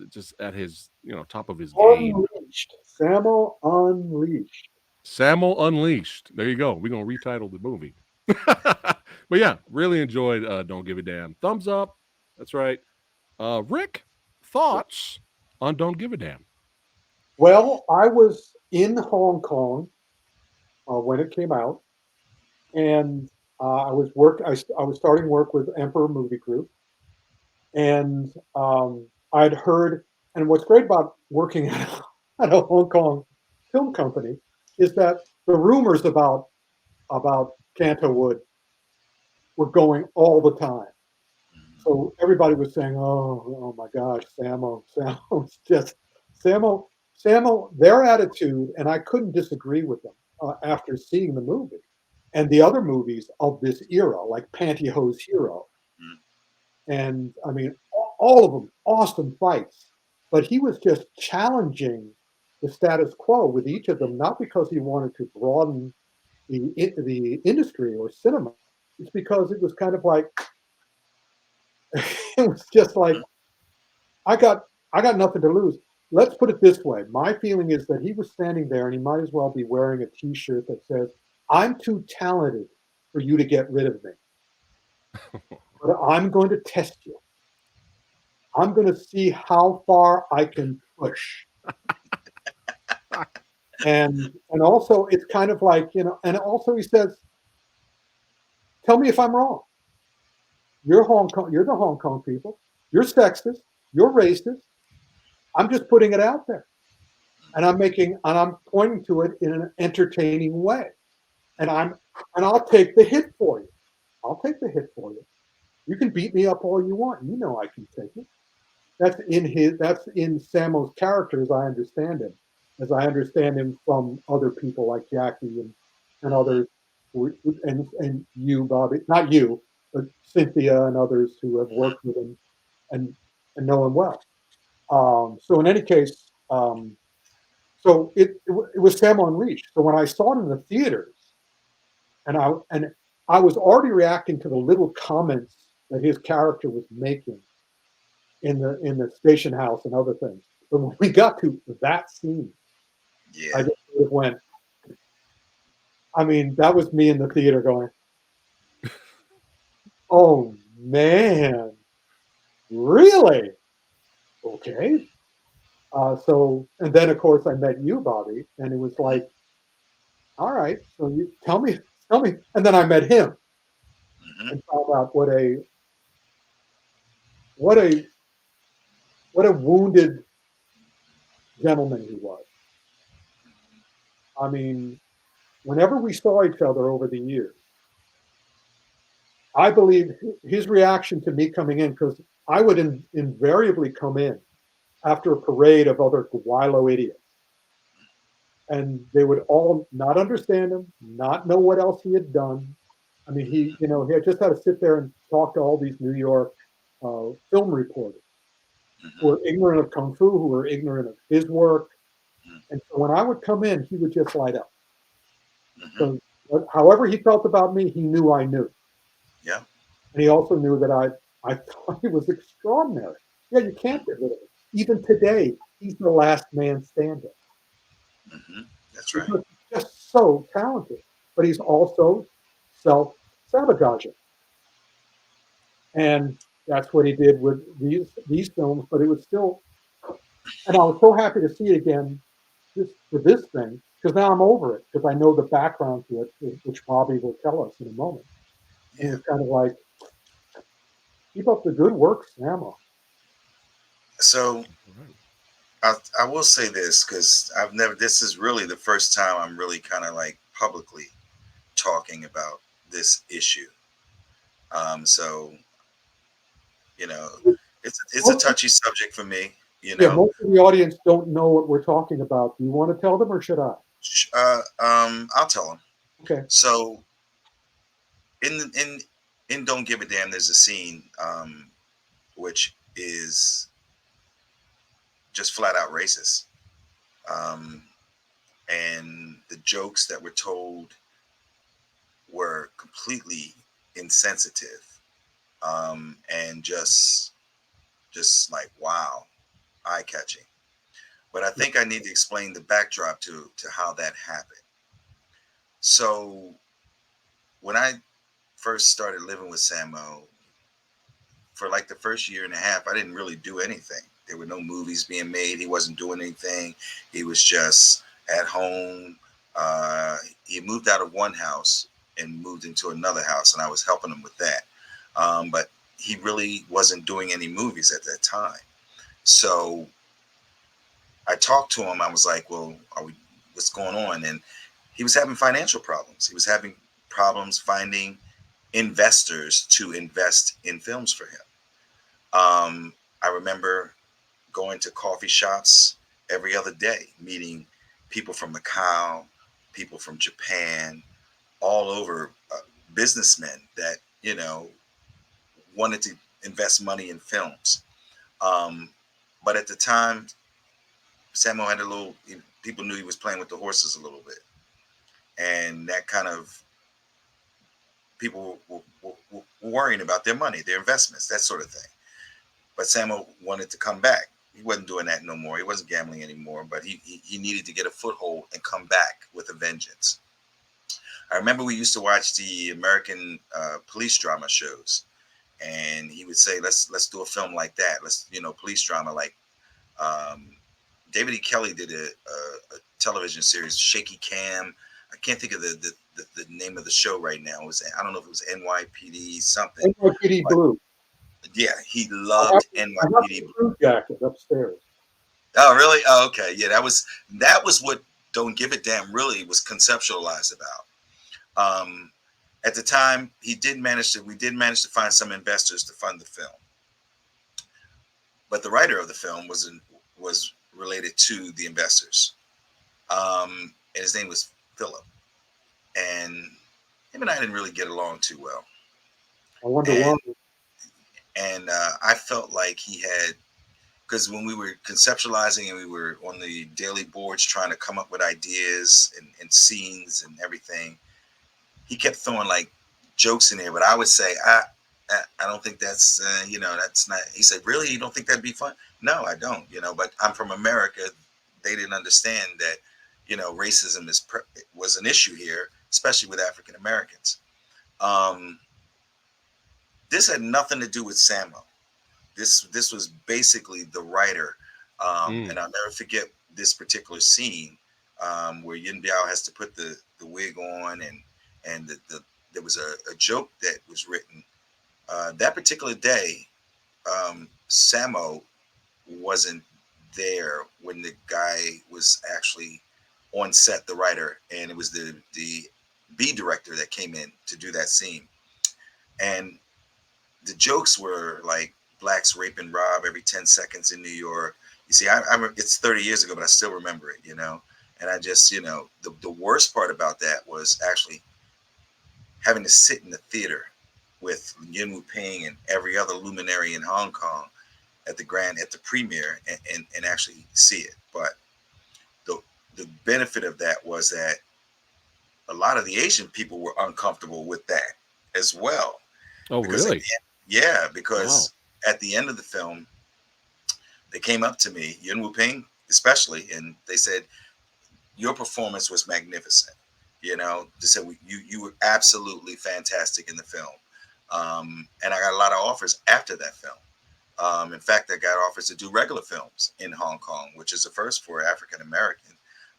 just at his top of his game. Unleashed. Samo Unleashed. Sammo Unleashed. There you go. We're gonna retitle the movie. But yeah, really enjoyed Don't Give a Damn. Thumbs up. That's right. Rick, thoughts on Don't Give a Damn? Well, I was in Hong Kong when it came out, and I was starting work with Emperor Movie Group, and I'd heard. And what's great about working at a Hong Kong film company is that the rumors about Canto Wood were going all the time. So everybody was saying, "Oh my gosh, Samo's just Samo, Samo." Their attitude, and I couldn't disagree with them after seeing the movie and the other movies of this era, like Pantyhose Hero, Mhm. and I mean, all of them awesome fights. But he was just challenging the status quo with each of them, not because he wanted to broaden the industry or cinema. It's because it was kind of like it was just like I got I got nothing to lose. Let's put it this way. My feeling is that he was standing there and he might as well be wearing a t-shirt that says, "I'm too talented for you to get rid of me. But I'm going to test you. I'm going to see how far I can push." And also it's kind of like, and also he says, "Tell me if I'm wrong. You're the Hong Kong people. You're sexist, you're racist. I'm just putting it out there. And I'm pointing to it in an entertaining way. And I'll take the hit for you. I'll take the hit for you. You can beat me up all you want. You know I can take it." That's in Samo's character as I understand him. As I understand him from other people like Jackie and others and you, Bobby, not you, but Cynthia and others who have worked with him and know him well. So in any case, so it was Sam Unleashed. So when I saw it in the theaters, and I was already reacting to the little comments that his character was making in the station house and other things. But when we got to that scene, I Yeah. just sort of went. I mean, that was me in the theater going, "Oh man, really? Okay." So, and then of course I met you, Bobby, and it was Mhm. like, "All right, so you tell me," and then I met him Mhm. and found out what a what a wounded gentleman he was. I mean, whenever we saw each other over the years, I believe his reaction to me coming in, because I would invariably come in after a parade of other Guilo idiots, and they would all not understand him, not know what else he had done. I mean, he had just had to sit there and talk to all these New York film reporters who Mhm. were ignorant of kung fu, who were ignorant of his work. Mhm. And so when I would come in, he would just light up. Mhm. So however he felt about me, he knew I knew. Yeah. And he also knew that I thought he was extraordinary. Yeah, you can't get rid of him. Even today, he's the last man standing Mhm. That's right. because he's just so talented. But he's also self-sabotaging. And that's what he did with these films. But it was still, and I was so happy to see it again for this thing, because now I'm over it, because I know the background to it, which Bobby will tell us in a moment. And Yeah. it's kind of like, keep up the good work, Samo. So Right. I will say this because I've never. This is really the first time I'm really kind of like publicly talking about this issue. So you know, it's a Most, touchy subject for me. You yeah, know, most of the audience don't know what we're talking about. Do you want to tell them or should I? I'll tell them. Okay. So in in in Don't Give a Damn, there's a scene which is just flat out racist. Um, and the jokes that were told were completely insensitive and just like wow, eye catching. But I Yeah. think I need to explain the backdrop to how that happened. So when I first started living with Samo, for like the first year and a half, I didn't really do anything. There were no movies being made. He wasn't doing anything. He was just at home. He moved out of one house and moved into another house, and I was helping him with that. But he really wasn't doing any movies at that time. So I talked to him. I was like, well, what's going on? And he was having financial problems. He was having problems finding investors to invest in films for him. I remember going to coffee shops every other day, meeting people from Macau, people from Japan, all over, businessmen that, wanted to invest money in films. Um, but at the time, Samuel had a little, people knew he was playing with the horses a little bit. And that kind of, people were worrying about their money, their investments, that sort of thing. But Samuel wanted to come back. He wasn't doing that no more. He wasn't gambling anymore, but he needed to get a foothold and come back with a vengeance. I remember we used to watch the American police drama shows, and he would say, "Let's do a film like that. Let's, police drama like." Um, David E. Kelly did a television series, Shaky Cam. I can't think of the name of the show right now. It was, I don't know if it was NYPD something, NYPD but Blue. yeah, he I have, loved I have NYPD the Blue. blue jacket upstairs. Oh, really? Oh, okay. Yeah, that was what Don't Give a Damn really was conceptualized about. Um, at the time, we did manage to find some investors to fund the film, but the writer of the film was related to the investors, and his name was Philip, and him and I didn't really get along too well, I wonder and why. I felt like he had, because when we were conceptualizing and we were on the daily boards trying to come up with ideas and scenes and everything, he kept throwing like jokes in there. But I would say, I don't think that's, that's not. He said, really, you don't think that'd be fun? No, I don't. But I'm from America. They didn't understand that, racism was an issue here, especially with African Americans. Um, this had nothing to do with Samo. This was basically the writer, Mm. and I'll never forget this particular scene, where Yin Biao has to put the wig on, and there was a joke that was written that particular day. Samo wasn't there when the guy was actually on set, the writer, and it was the B director that came in to do that scene, and the jokes were like blacks rape and rob every 10 seconds in New York. You see, it's 30 years ago, but I still remember it, And I just, the worst part about that was actually having to sit in the theater with Yuen Wu Ping and every other luminary in Hong Kong at the premiere, and actually see it. But the the benefit of that was that a lot of the Asian people were uncomfortable with that as well, Oh, because really? yeah, Wow. because at the end of the film, they came up to me, Yuen Wu Ping especially, and they said, "Your performance was magnificent." They said, you were absolutely fantastic in the film. And I got a lot of offers after that film. In fact, I got offers to do regular films in Hong Kong, which is the first for African American,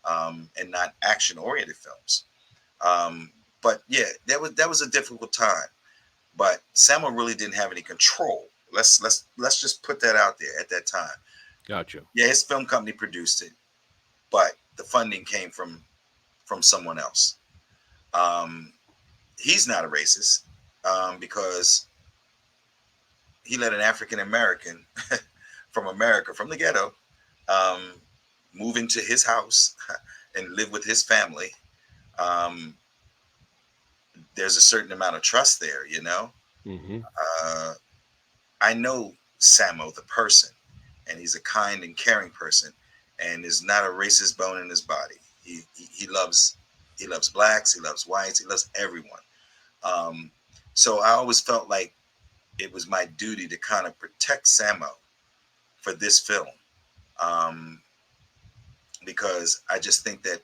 and not action oriented films. Um, but yeah, that was a difficult time. But Samuel really didn't have any control. Let's just put that out there at that time. Gotcha. Yeah, his film company produced it, but the funding came from someone else. Um, he's not a racist, because he let an African American from America, from the ghetto, um, move into his house and live with his family. Um, there's a certain amount of trust there. Hmm. Uh, I know Samo, the person, and he's a kind and caring person, and is not a racist bone in his body. He loves blacks, he loves whites, he loves everyone. Um, so I always felt like it was my duty to kind of protect Samo for this film, um, because I just think that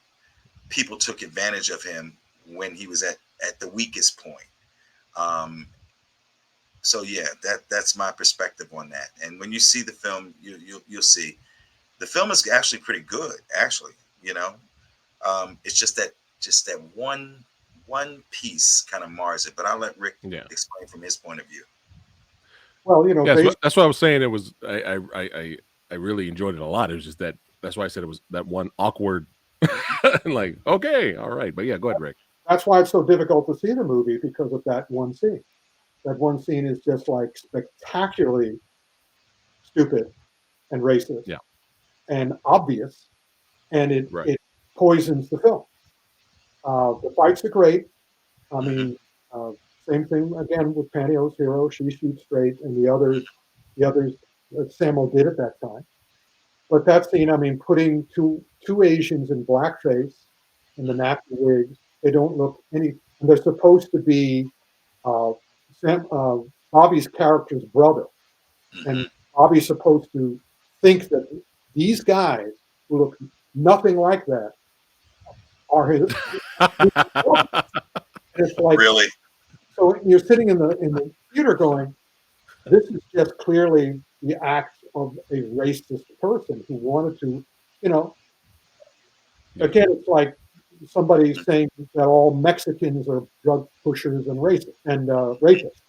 people took advantage of him when he was at the weakest point. Um, so yeah, that's my perspective on that. And when you see the film, you'll see the film is actually pretty good. Actually, you know, it's just that one piece kind of mars it. But I'll let Rick Yeah. explain from his point of view. Well, Yeah. That's what I was saying. It was I really enjoyed it a lot. It was just that, That's why I said it was that one awkward, like, okay, all right. But yeah, go ahead, Rick. That's why it's so difficult to see the movie, because of that one scene. That one scene is just like spectacularly stupid and racist Yeah. and obvious, and Right. it poisons the film. The fights are great. I Mhm. mean, uh, same thing again with Pantyhose Hero. She shoots straight, and the others that Samo did at that time. But that scene, I mean, putting two Asians in blackface in the nappy wigs, they don't look any. And they're supposed to be uh, Bobby's character's brother, and Mhm. Bobby's supposed to think that these guys who look nothing like that are his brothers. And it's like, Really? so you're sitting in the theater going, this is just clearly the act of a racist person who wanted to, you know, Yeah. again, it's like somebody Mhm. saying that all Mexicans are drug pushers and racist and rapists.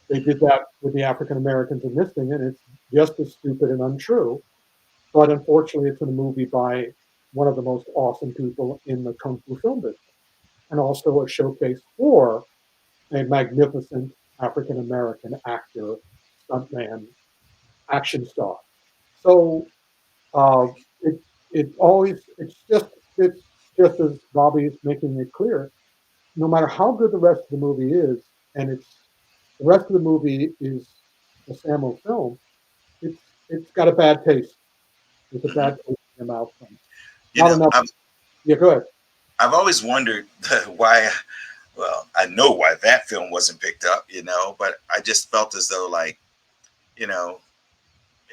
They did that with the African Americans in this thing, and it's just as stupid and untrue. But unfortunately, it's in a movie by one of the most awesome people in the kung fu film business, and also a showcase for a magnificent African American actor, stuntman, action star. So uh, it it's just as Bobby is making it clear. No matter how good the rest of the movie is, and the rest of the movie is a Samo film, it's got a bad taste. It's a Mhm. bad taste in your mouth. You Not know, enough. Yeah, go ahead. I've always wondered why. Well, I know why that film wasn't picked up, but I just felt as though, like, you know,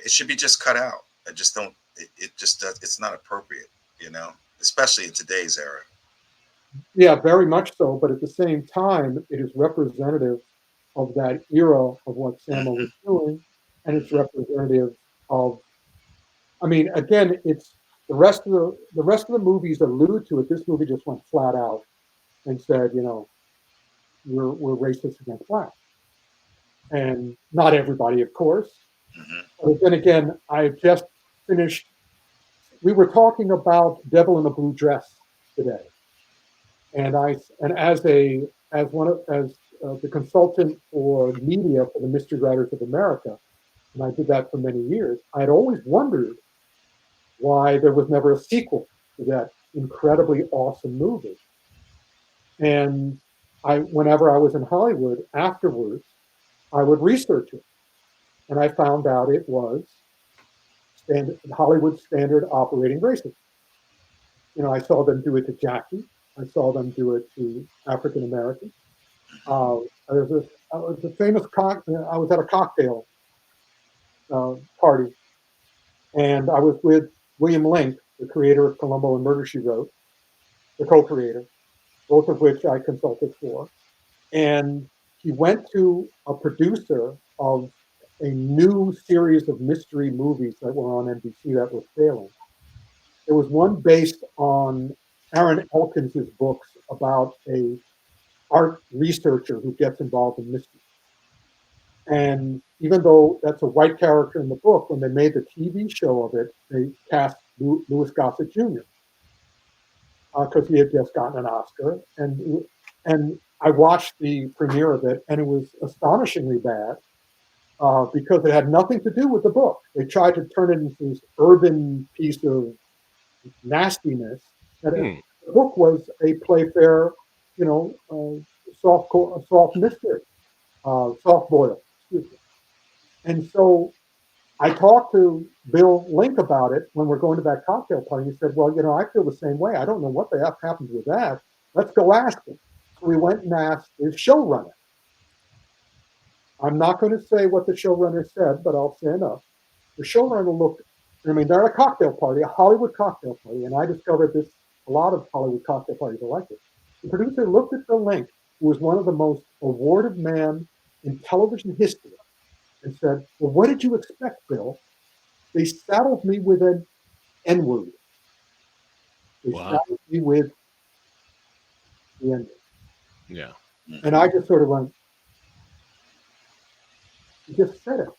it should be just cut out. I just don't. It just does. It's not appropriate, especially in today's era. Yeah, very much so. But at the same time, it is representative of that era of what Samo was Hmm. doing, and it's Hmm. representative of. I mean, again, it's the rest of the movies allude to it. This movie just went flat out and said, we're racist against blacks, and not everybody, of course. Hmm. But then again, I just finished. We were talking about Devil in a Blue Dress today, and as one of as the consultant for media for the Mystery Writers of America, and I did that for many years. I had always wondered why there was never a sequel to that incredibly awesome movie. And whenever I was in Hollywood afterwards, I would research it, and I found out it was Hollywood standard operating racism. I saw them do it to Jackie. I saw them do it to African Americans. There's this. I was a famous. I was at a cocktail party, and I was with William Link, the creator of Columbo and Murder She Wrote, the co-creator, both of which I consulted for. And he went to a producer of a new series of mystery movies that were on NBC that were failing. There was one based on Aaron Elkins' books about a art researcher who gets involved in mystery. And even though that's a white character in the book, when they made the TV show of it, they cast Louis Gossett Jr. Because he had just gotten an Oscar, and I watched the premiere of it, and it was astonishingly bad because it had nothing to do with the book. They tried to turn it into this urban piece of nastiness. That Hmm. the book was a Playfair, you know, soft mystery, soft boil. Excuse me. And so I talked to Bill Link about it when we're going to that cocktail party. He said, "Well, I feel the same way. I don't know what the F happened with that. Let's go ask him." So we went and asked his showrunner. I'm not going to say what the showrunner said, but I'll say enough. The showrunner looked, I mean, they're at a cocktail party, a Hollywood cocktail party, and I discovered this, a lot of Hollywood cocktail parties are like this. The producer looked at Bill Link, who was one of the most awarded men in television history, and said, "Well, what did you expect, Bill? They saddled me with an N word. They Wow. saddled me with the N word." Yeah. And I just sort of went, "You just said it.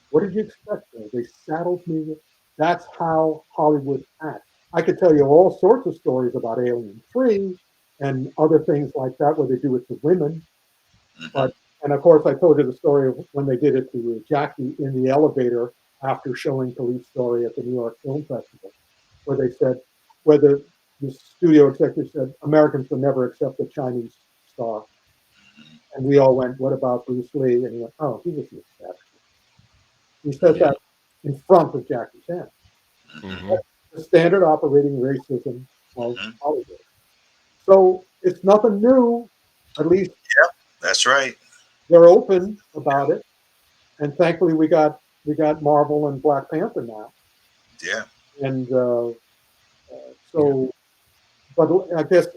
What did you expect, Bill? They saddled me with." That's how Hollywood acts. I could tell you all sorts of stories about Alien 3 and other things like that where they do it to women. Hmm. But, and of course, I told you the story of when they did it to Jackie in the elevator after showing Police Story at the New York Film Festival, where they said, where the studio executive said, Americans would never accept a Chinese star. And we all went, what about Bruce Lee? And he went, oh, he was the exception. He says Yeah. that in front of Jackie Chan. Hmm. Hmm. The standard operating racism of Hmm. Hollywood. So it's nothing new. At least That's right. they're open about it, and thankfully we got Marvel and Black Panther now, Yeah. and Yeah. so. But I guess,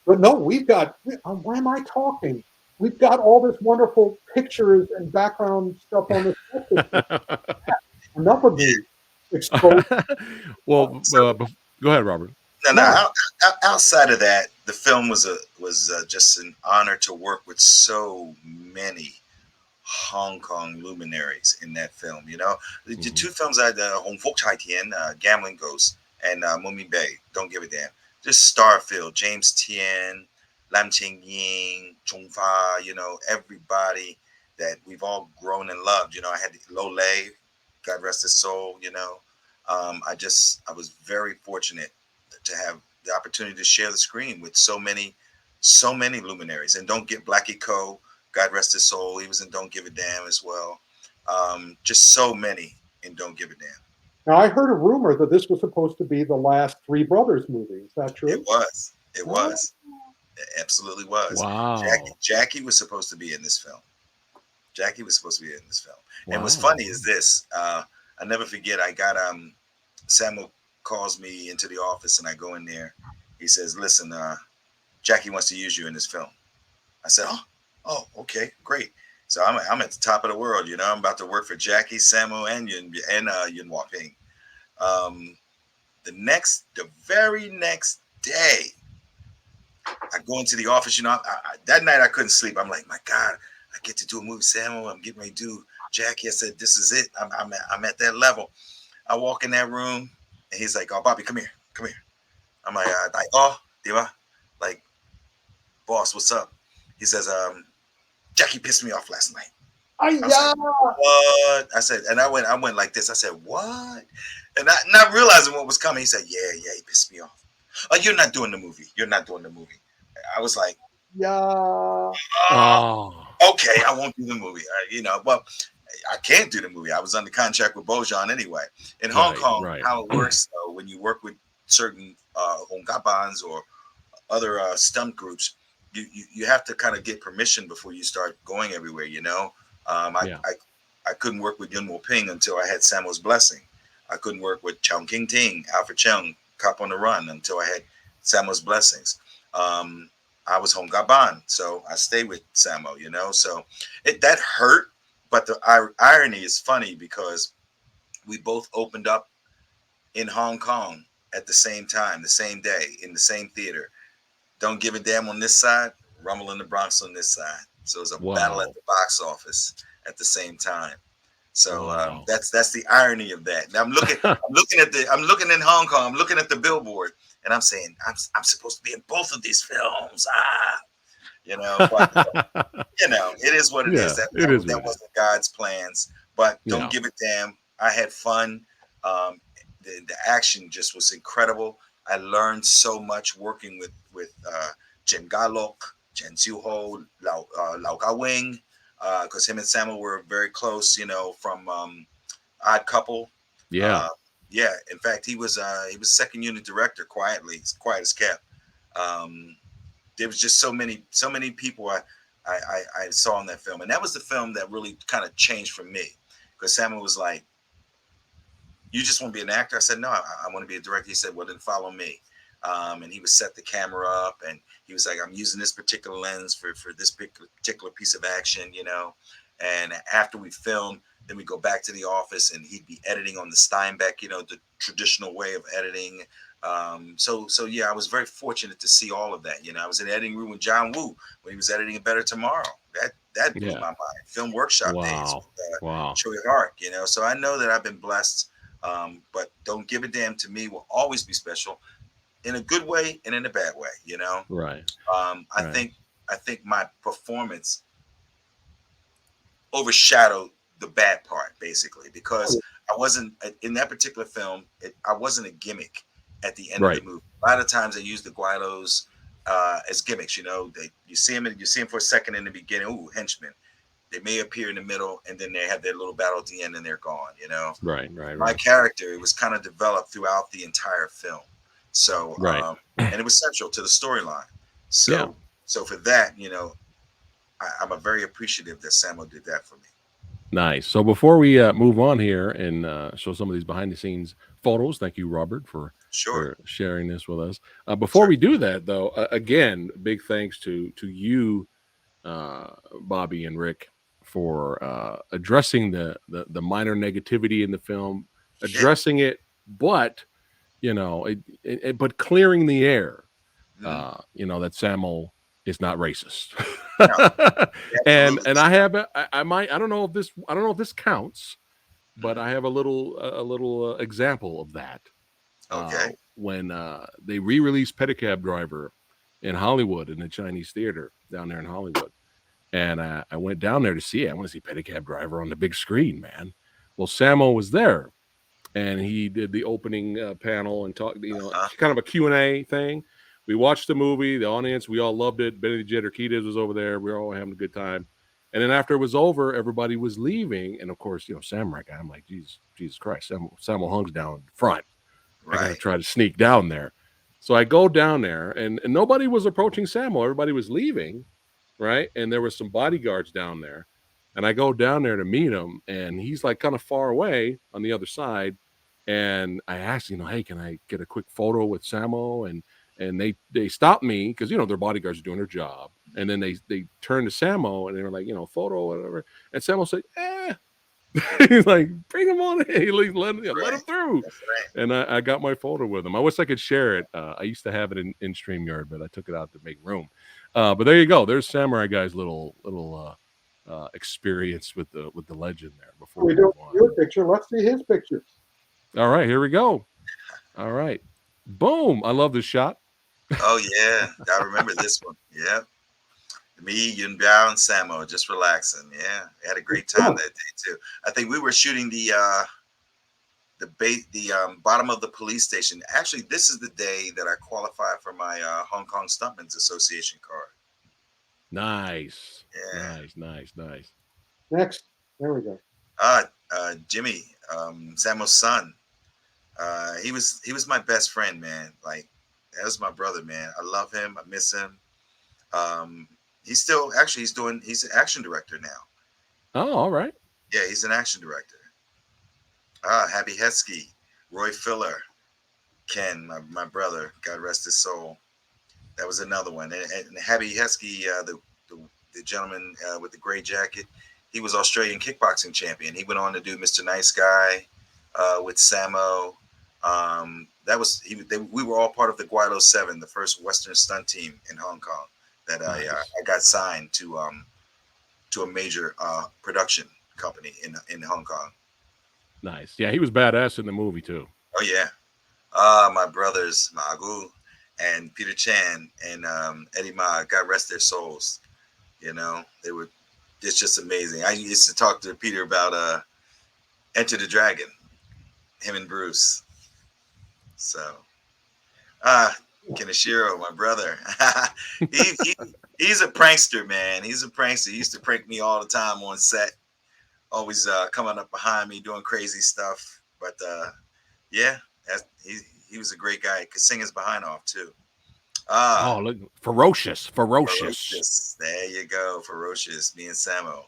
but no, we've got. Why am I talking? We've got all this wonderful pictures and background stuff on this system. Enough of me exposed. Well, So go ahead, Robert. no, no. No, Outside of that, the film was just an honor to work with so many Hong Kong luminaries in that film. You know, the Hmm. two films I had, Hong Fok Chai Tian, Gambling Ghost, and Mummy Bay, Don't Give a Damn. Just Starfield, James Tien, Lam Ching Ying, Chung Fa, you know, everybody that we've all grown and loved. You know, I had Lo Lei, God rest his soul, you know. I was very fortunate to have the opportunity to share the screen with so many luminaries. And don't get Blackie Ko, God rest his soul. He was in Don't Give a Damn as well. Just so many in Don't Give a Damn. now I heard a rumor that this was supposed to be the last Three Brothers movie. Is that It true? was. It Oh, was. It absolutely was. Wow. Jackie was supposed to be in this film. Jackie was supposed to be in this film. And what's Wow. funny is this. I never forget. I got Samuel calls me into the office, and I go in there. He says, "Listen, Jackie wants to use you in this film." I said, "Oh, okay, great." So I'm at the top of the world. You know, I'm about to work for Jackie, Samuel, and Yun Hua Ping. Um, the very next day, I go into the office. You know, that night I couldn't sleep. I'm like, my God, I get to do a movie, Samuel. I'm getting ready to do Jackie. I said, this is it. I'm at that level. I walk in that room, and he's like, "Oh, Bobby, come here, come here." I'm like, "Oh, diva, like, boss, what's up?" He says, "Jackie pissed me off last night." I was like, yeah. "What?" I said, and I went like this. I said, "What?" And not realizing what was coming. He said, "Yeah, yeah, he pissed me off. Oh, you're not doing the movie. You're not doing the movie." I was like, Yeah. "Oh, Oh, okay, I won't do the movie." You know, well, I can't do the movie. I was under contract with Bojan anyway. In Hong right, Kong, right. how it works though, when you work with certain Hongkabans or other stunt groups, you have to kind of get permission before you start going everywhere. You know, um, I, Yeah. I I couldn't work with Yun Wo Ping until I had Samuel's blessing. I couldn't work with Chong King Ting, Alfred Cheung, Cop on the Run until I had Samuel's blessings. Um, I was home Gaban, so I stayed with Samuel. You know, so that hurt, but the irony is funny because we both opened up in Hong Kong at the same time, the same day, in the same theater. Don't Give a Damn on this side, Rumble in the Bronx on this side. So it was a battle at Wow. the box office at the same time. So Wow. that's the irony of that. Now I'm looking in Hong Kong. I'm looking at the billboard, and I'm saying I'm supposed to be in both of these films. But it is what it is. Yeah, That it is what that it is. wasn't God's plans. But don't Yeah. give a damn. I had fun. Um, the action just was incredible. I learned so much working with Jen Galok, Jen Ho, Lau Ga Wing, because him and Samuel were very close. You know, from Odd Couple. Yeah. Uh, yeah, in fact, he was second unit director quietly, quiet as kept. Um, there was just so many people I saw in that film, and that was the film that really kind of changed for me because Samuel was like, "You just want to be an actor?" I said, "No, I want to be a director." He said, "Well, then follow me." And he would set the camera up, and he was like, "I'm using this particular lens for this particular piece of action, you know." And after we filmed, then we go back to the office, and he'd be editing on the Steinbeck, you know, the traditional way of editing. So yeah, I was very fortunate to see all of that. You know, I was in the editing room with John Woo when he was editing It Better Tomorrow. That blew Yeah. my mind. Film workshop days Wow. with Wow. Choi Hark. You know, so I know that I've been blessed But Don't Give a Damn to me will always be special in a good way and in a bad way. You know, Right. um, I Right. think I think my performance overshadowed the bad part basically because I wasn't in that particular film. I wasn't a gimmick at the end of the Right. movie. A lot of times they use the Guidos as gimmicks. You know, you see them for a second in the beginning. Ooh, henchmen. They may appear in the middle, and then they have their little battle at the end, and they're gone. You know, Right. Right. my Right. character, it was kind of developed throughout the entire film. So, Right. and it was central to the storyline. Yeah. So for that, you know, I'm a very appreciative that Samuel did that for me. Nice. So before we move on here and show some of these behind the scenes photos, thank you, Robert, Sure, for sharing this with us. Before sure. we do that, though, again, big thanks to you, Bobby and Rick, for addressing the minor negativity in the film, Yeah. addressing it, but but clearing the air. Mhm. That Samo is not racist. No, absolutely. And I have I might I don't know if this counts, but Mhm. I have a little example of that. Okay. When they re-released Pedicab Driver in Hollywood in the Chinese theater down there in Hollywood, and I went down there to see it. I want to see Pedicab Driver on the big screen, man. Well, Samo was there, and he did the opening panel and talked, Uh-huh. kind of a Q&A thing. We watched the movie, the audience, we all loved it. Benny the Jet Urquidez was over there. We were all having a good time. And then after it was over, everybody was leaving. And of course, Samurai Guy, I'm like, Jesus Christ, Samuel Hung's down front. I got to Right. try to sneak down there. So I go down there, and nobody was approaching Samuel. Everybody was leaving, right? And there were some bodyguards down there. And I go down there to meet him, and he's like kind of far away on the other side. And I asked, hey, can I get a quick photo with Samo? And they stopped me because their bodyguards are doing their job. And then they turned to Samo and they were like, photo, whatever. And Samo said, he's like, bring him on in. Let him Right. through. That's right. And I got my photo with him. I wish I could share it. I used to have it in StreamYard, but I took it out to make room. But there you go. There's Samurai Guy's little experience with the legend there before We we don't move see on. your picture. Let's see his pictures. All right, here we go. All right. Boom. I love this shot. Oh yeah, I remember this one. Yeah, me, Yun Biao, and Samo just relaxing. Yeah, we had a great time Yeah. that day too. I think we were shooting the bottom of the police station. Actually, this is the day that I qualified for my Hong Kong Stuntmen's Association card. Nice. Yeah. Nice, nice, nice. Next. There we go. Jimmy, Samuel's son. He was my best friend, man. Like that was my brother, man. I love him. I miss him. Um, he's still actually he's an action director now. Oh, all right. Yeah, he's an action director. Happy Heskey, Roy Filler, Ken, my brother. God rest his soul. That was another one. And Happy Heskey, the gentleman with the gray jacket, he was Australian kickboxing champion. He went on to do Mr. Nice Guy with Samo. That was we were all part of the Guido Seven, the first Western stunt team in Hong Kong that Nice. I got signed to a major production company in Hong Kong. Nice. Yeah, he was badass in the movie too. Oh yeah, my brothers Magu and Peter Chan and Eddie Ma, God rest their souls. You know, they were it's just amazing. I used to talk to Peter about Enter the Dragon, him and Bruce. So Kenishiro, my brother. he, he he's a prankster, man. He's a prankster. He used to prank me all the time on set, always coming up behind me doing crazy stuff. But yeah, he was a great guy. He could sing his behind off too. Ah, Oh, look, ferocious, ferocious. ferocious. There you go, ferocious. Me and Samo.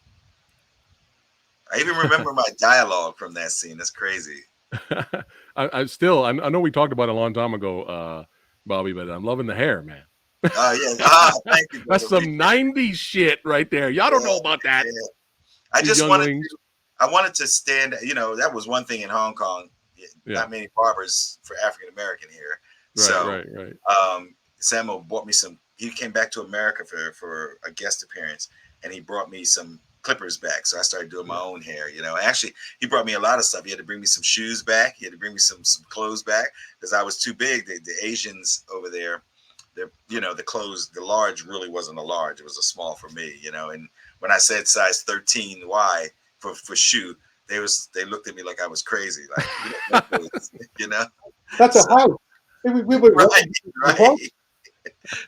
I even remember my dialogue from that scene. That's crazy. I know we talked about it a long time ago, Bobby, but I'm loving the hair, man. Oh yeah. Thank you, That's brother. some 90s shit right there. Y'all don't know Yeah, about that, yeah. I you just wanted younglings. to. I wanted to stand. You know, that was one thing in Hong Kong. Yeah, Not many barbers for African American here. right, So right, right. Samuel bought me some. He came back to America for a guest appearance, and he brought me some clippers back. So I started doing my own hair, you know. Actually, he brought me a lot of stuff. He had to bring me some shoes back. He had to bring me some clothes back because I was too big. The Asians over there, you know, the clothes, the large really wasn't a large. It was a small for me, you know. And when I said size 13Y for shoe, they looked at me like I was crazy. Like, you don't make those, you know. That's a So, house. We would right.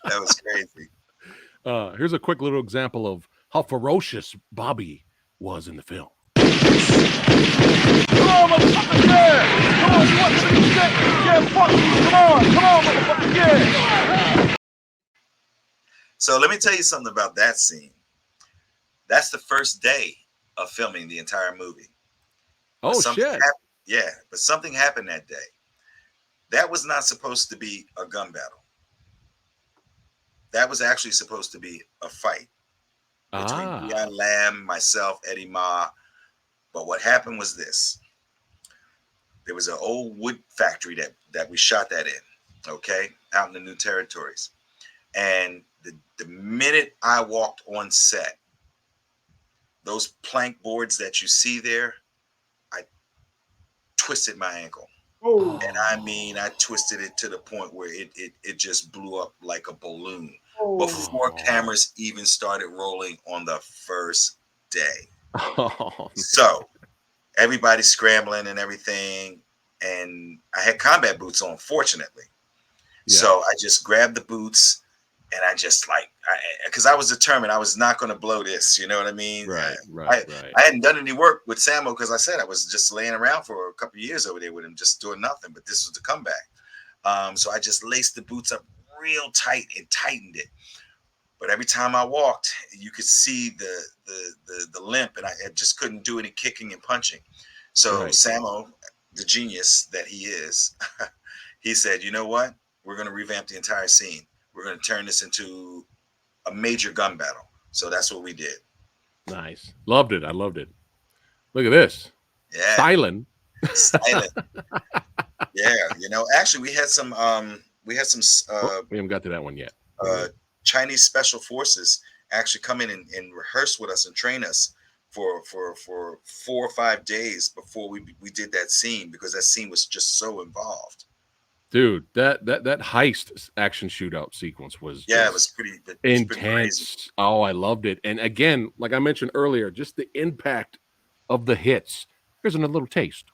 That was crazy. Here's a quick little example of how ferocious Bobby was in the film. Come on, motherfucker, yeah! Come on, you want some shit? Yeah, fuck you. Come on, motherfucker, yeah! So let me tell you something about that scene. That's the first day of filming the entire movie. Oh, shit. Yeah, but something happened that day. That was not supposed to be a gun battle. That was actually supposed to be a fight between Dion Lamb, myself, Eddie Ma. But what happened was this. There was an old wood factory that we shot that in, okay, out in the New Territories. And the minute I walked on set, those plank boards that you see there, I twisted my ankle. Oh. And I mean, I twisted it to the point where it just blew up like a balloon before cameras even started rolling on the first day. So everybody's scrambling and everything. And I had combat boots on, fortunately. Yeah. So I just grabbed the boots and I just because I was determined I was not going to blow this. You know what I mean? Right. I hadn't done any work with Samo because I said I was just laying around for a couple of years over there with him, just doing nothing. But this was the comeback. So I just laced the boots up real tight and tightened it. But every time I walked, you could see the limp, and I just couldn't do any kicking and punching. So Samo, the genius that he is, he said, "You know what? We're going to revamp the entire scene. We're going to turn this into a major gun battle." So that's what we did. Nice. Loved it. I loved it. Look at this. Yeah. Styling. Yeah. You know, actually we had some we haven't got to that one yet. Chinese special forces actually come in and rehearse with us and train us for 4 or 5 days before we did that scene, because that scene was just so involved. Dude, that heist action shootout sequence was it was pretty intense. Oh, I loved it. And again, like I mentioned earlier, just the impact of the hits. Here's another little taste.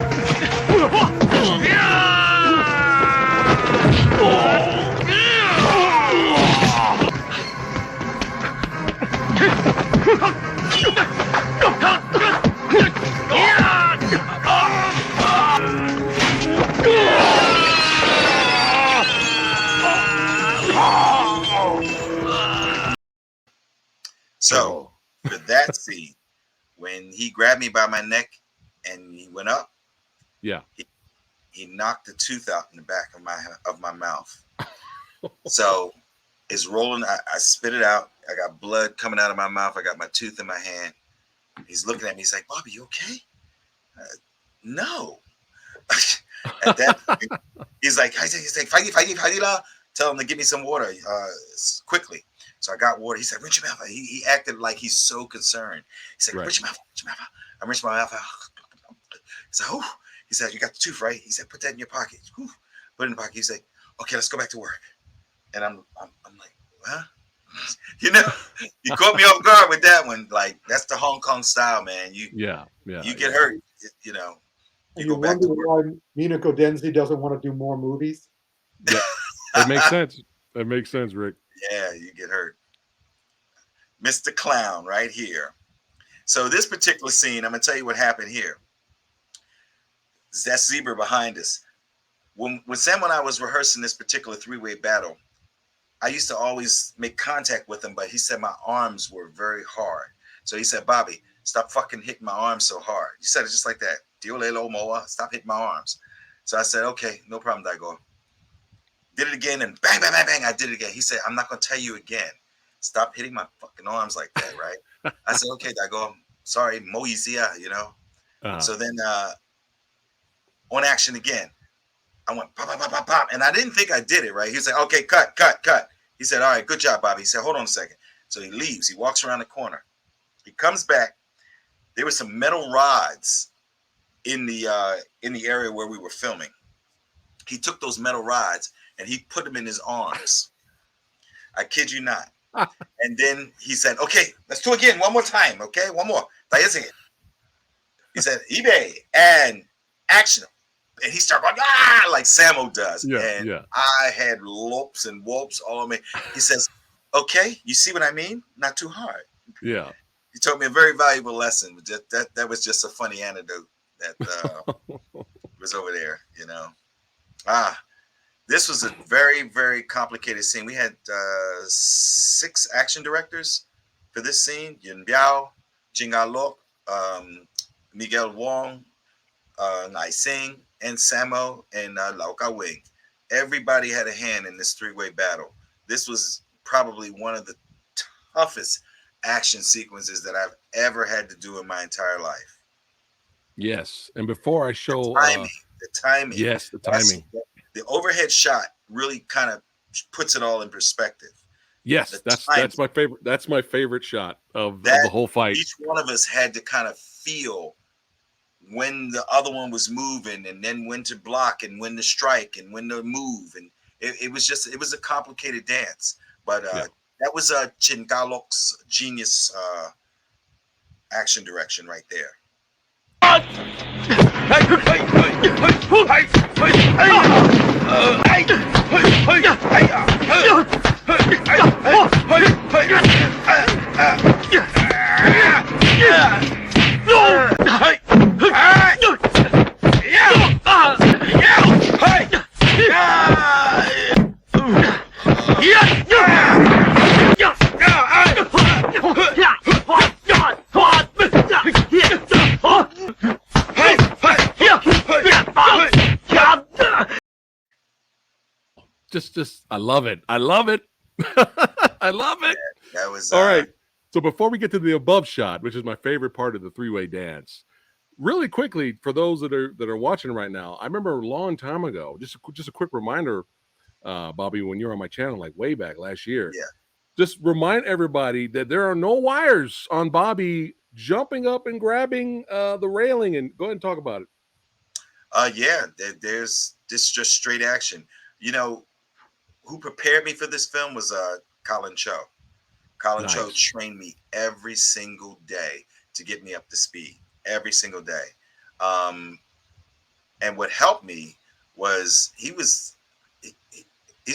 So for that scene, when he grabbed me by my neck and he went up, he knocked the tooth out in the back of my mouth. So it's rolling. I spit it out. I got blood coming out of my mouth. I got my tooth in my hand. He's looking at me. He's like, "Bobby, you okay?" No. And then he's like, tell him to give me some water quickly. So I got water. He said, "Rinse your mouth." He acted like he's so concerned. He said, "Rinse your mouth, rinse your mouth." I rinsed my mouth out. He said, "Oh." He said, "You got the tooth, right?" He said, "Put that in your pocket." Whew. Put it in the pocket. He said, "Okay, let's go back to work." And I'm like, huh? You know, you caught me off guard with that one. Like, that's the Hong Kong style, man. You get hurt, you know. You go back to work. Why Minako Denzi doesn't want to do more movies? Yeah, it makes sense. That makes sense, Rick. Yeah, you get hurt. Mr. Clown right here. So this particular scene, I'm going to tell you what happened here. That zebra behind us. When Sam and I was rehearsing this particular 3-way battle, I used to always make contact with him, but he said my arms were very hard. So he said, "Bobby, stop fucking hitting my arms so hard." He said it just like that. "Diolelo Moa, stop hitting my arms." So I said, "Okay, no problem, Daigo." Did it again, and bang, bang, bang, bang. I did it again. He said, "I'm not going to tell you again. Stop hitting my fucking arms like that," right? I said, "Okay, Daigo, I'm sorry, Moizia, you know." So then on action again, I went pop, pop, pop, pop, pop. And I didn't think I did it, right? He said, "Okay, cut, cut, cut." He said, "All right, good job, Bobby." He said, "Hold on a second." So he leaves. He walks around the corner. He comes back. there were some metal rods in the area where we were filming. He took those metal rods and he put them in his arms. I kid you not. And then he said, "Okay, let's do it again. One more time. Okay, one more." He said, "eBay and action." And he started going, "Ah," like Samo does. And I had lopes and whoops all on me. He says, "Okay, you see what I mean? Not too hard." Yeah. He taught me a very valuable lesson. That was just a funny anecdote that was over there, you know. This was a very, very complicated scene. We had 6 action directors for this scene: Yun Biao, Jinga Lok, Miguel Wong, Nai Singh, and Samo, and Lau Ka Wing. Everybody had a hand in this 3-way battle. This was probably one of the toughest action sequences that I've ever had to do in my entire life. Yes. And before I show the timing. Yes, the timing. The overhead shot really kind of puts it all in perspective. Yes, that's my favorite. That's my favorite shot of the whole fight. Each one of us had to kind of feel when the other one was moving, and then when to block, and when to strike, and when to move, and it was a complicated dance. But that was Chin Galok's genius action direction right there. Just I love it. I love it. I love it. Yeah, that was all right. So before we get to the above shot, which is my favorite part of the 3-way dance, really quickly for those that are watching right now, I remember a long time ago, just a quick reminder, Bobby, when you were on my channel, like way back last year, just remind everybody that there are no wires on Bobby jumping up and grabbing the railing. And go ahead and talk about it. There's this just straight action. You know, who prepared me for this film was Colin Cho. Colin Cho trained me every single day to get me up to speed, every single day. And what helped me was he's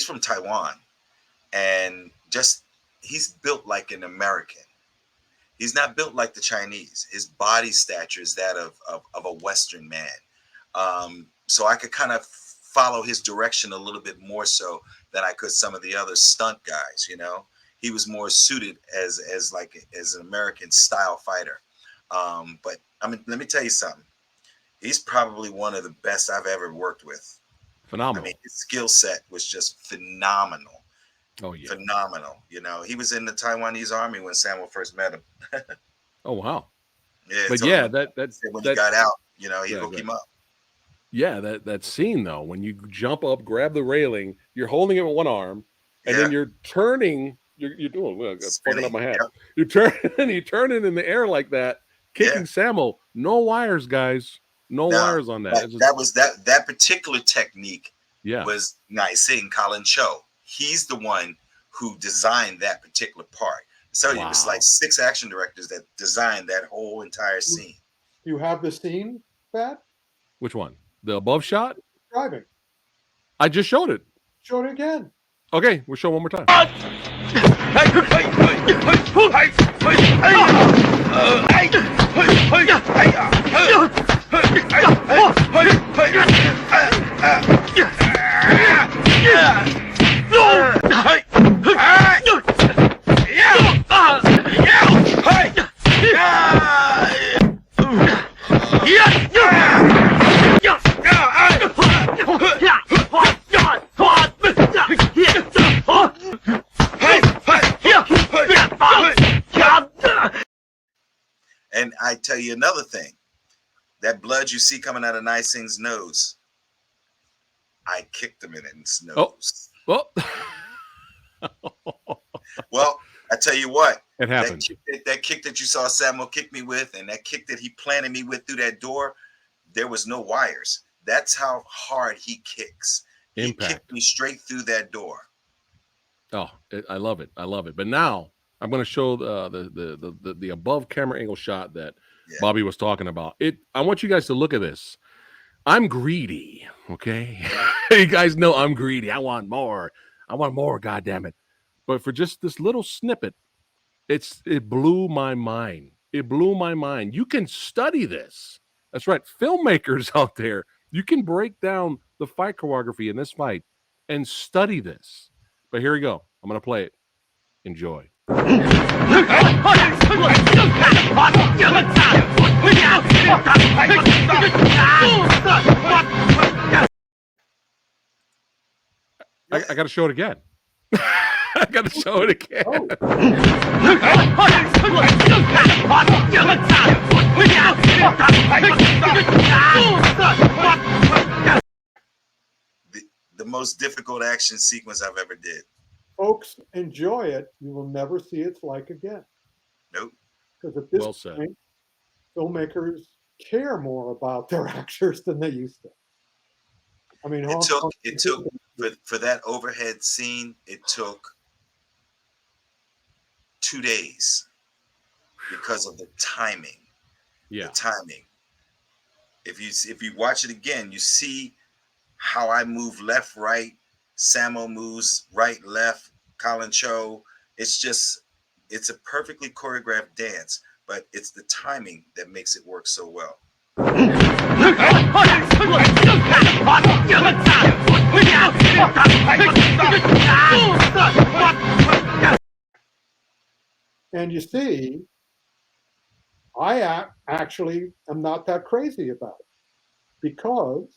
from Taiwan, and he's built like an American. He's not built like the Chinese. His body stature is that of a Western man. So I could kind of follow his direction a little bit more so than I could some of the other stunt guys. You know, he was more suited as an American style fighter. But I mean, let me tell you something. He's probably one of the best I've ever worked with. Phenomenal. I mean, his skill set was just phenomenal. Oh yeah, phenomenal. You know, he was in the Taiwanese army when Samuel first met him. Oh wow. Yeah, but that's when he got out, you know, he hooked him up. Yeah, that scene though, when you jump up, grab the railing, you're holding it with one arm, and then you're turning. You're doing. Well, fucking up my hat. You turn it in the air like that, kicking Samo. No wires, guys. No wires on that. That particular technique. Was Naising Colin Cho. He's the one who designed that particular part. So it was like 6 action directors that designed that whole entire scene. You have the scene, Pat? Which one? The above shot? Driving. I just showed it. Show it again. Okay, we'll show one more time. And I tell you another thing, that blood you see coming out of Naising's nose, I kicked him in its nose. Oh. Well, I tell you what, It happened. That kick that you saw Samuel kick me with, and that kick that he planted me with through that door, there was no wires. That's how hard he kicks. He kicked me straight through that door. Oh, I love it. I love it. But now I'm going to show the above camera angle shot that Bobby was talking about. I want you guys to look at this. I'm greedy, okay? You guys know I'm greedy. I want more. I want more, goddammit. But for just this little snippet, it blew my mind. It blew my mind. You can study this. That's right. Filmmakers out there, you can break down the fight choreography in this fight and study this. But here we go. I'm going to play it. Enjoy. I got to show it again. I got to show it again. The most difficult action sequence I've ever did. Folks, enjoy it. You will never see its like again. Nope. Because at this point, filmmakers care more about their actors than they used to. I mean, it took for that overhead scene, it took 2 days because of the timing. Yeah. The timing. If you watch it again, you see how I move left, right. Samo moves right, left. Colin Cho. It's a perfectly choreographed dance, but it's the timing that makes it work so well. And you see, I actually am not that crazy about it because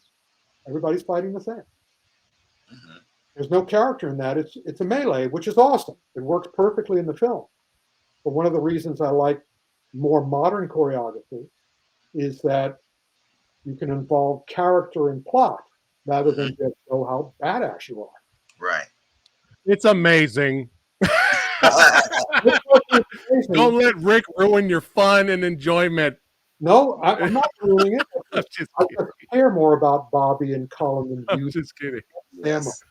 everybody's fighting the same. Mm-hmm. There's no character in that. It's a melee, which is awesome. It works perfectly in the film. But one of the reasons I like more modern choreography is that you can involve character and plot rather than just show how badass you are. Right. It's amazing. Don't let Rick ruin your fun and enjoyment. No, I'm not ruining it. I just care more about Bobby and Colin and you. I'm just kidding. Yes.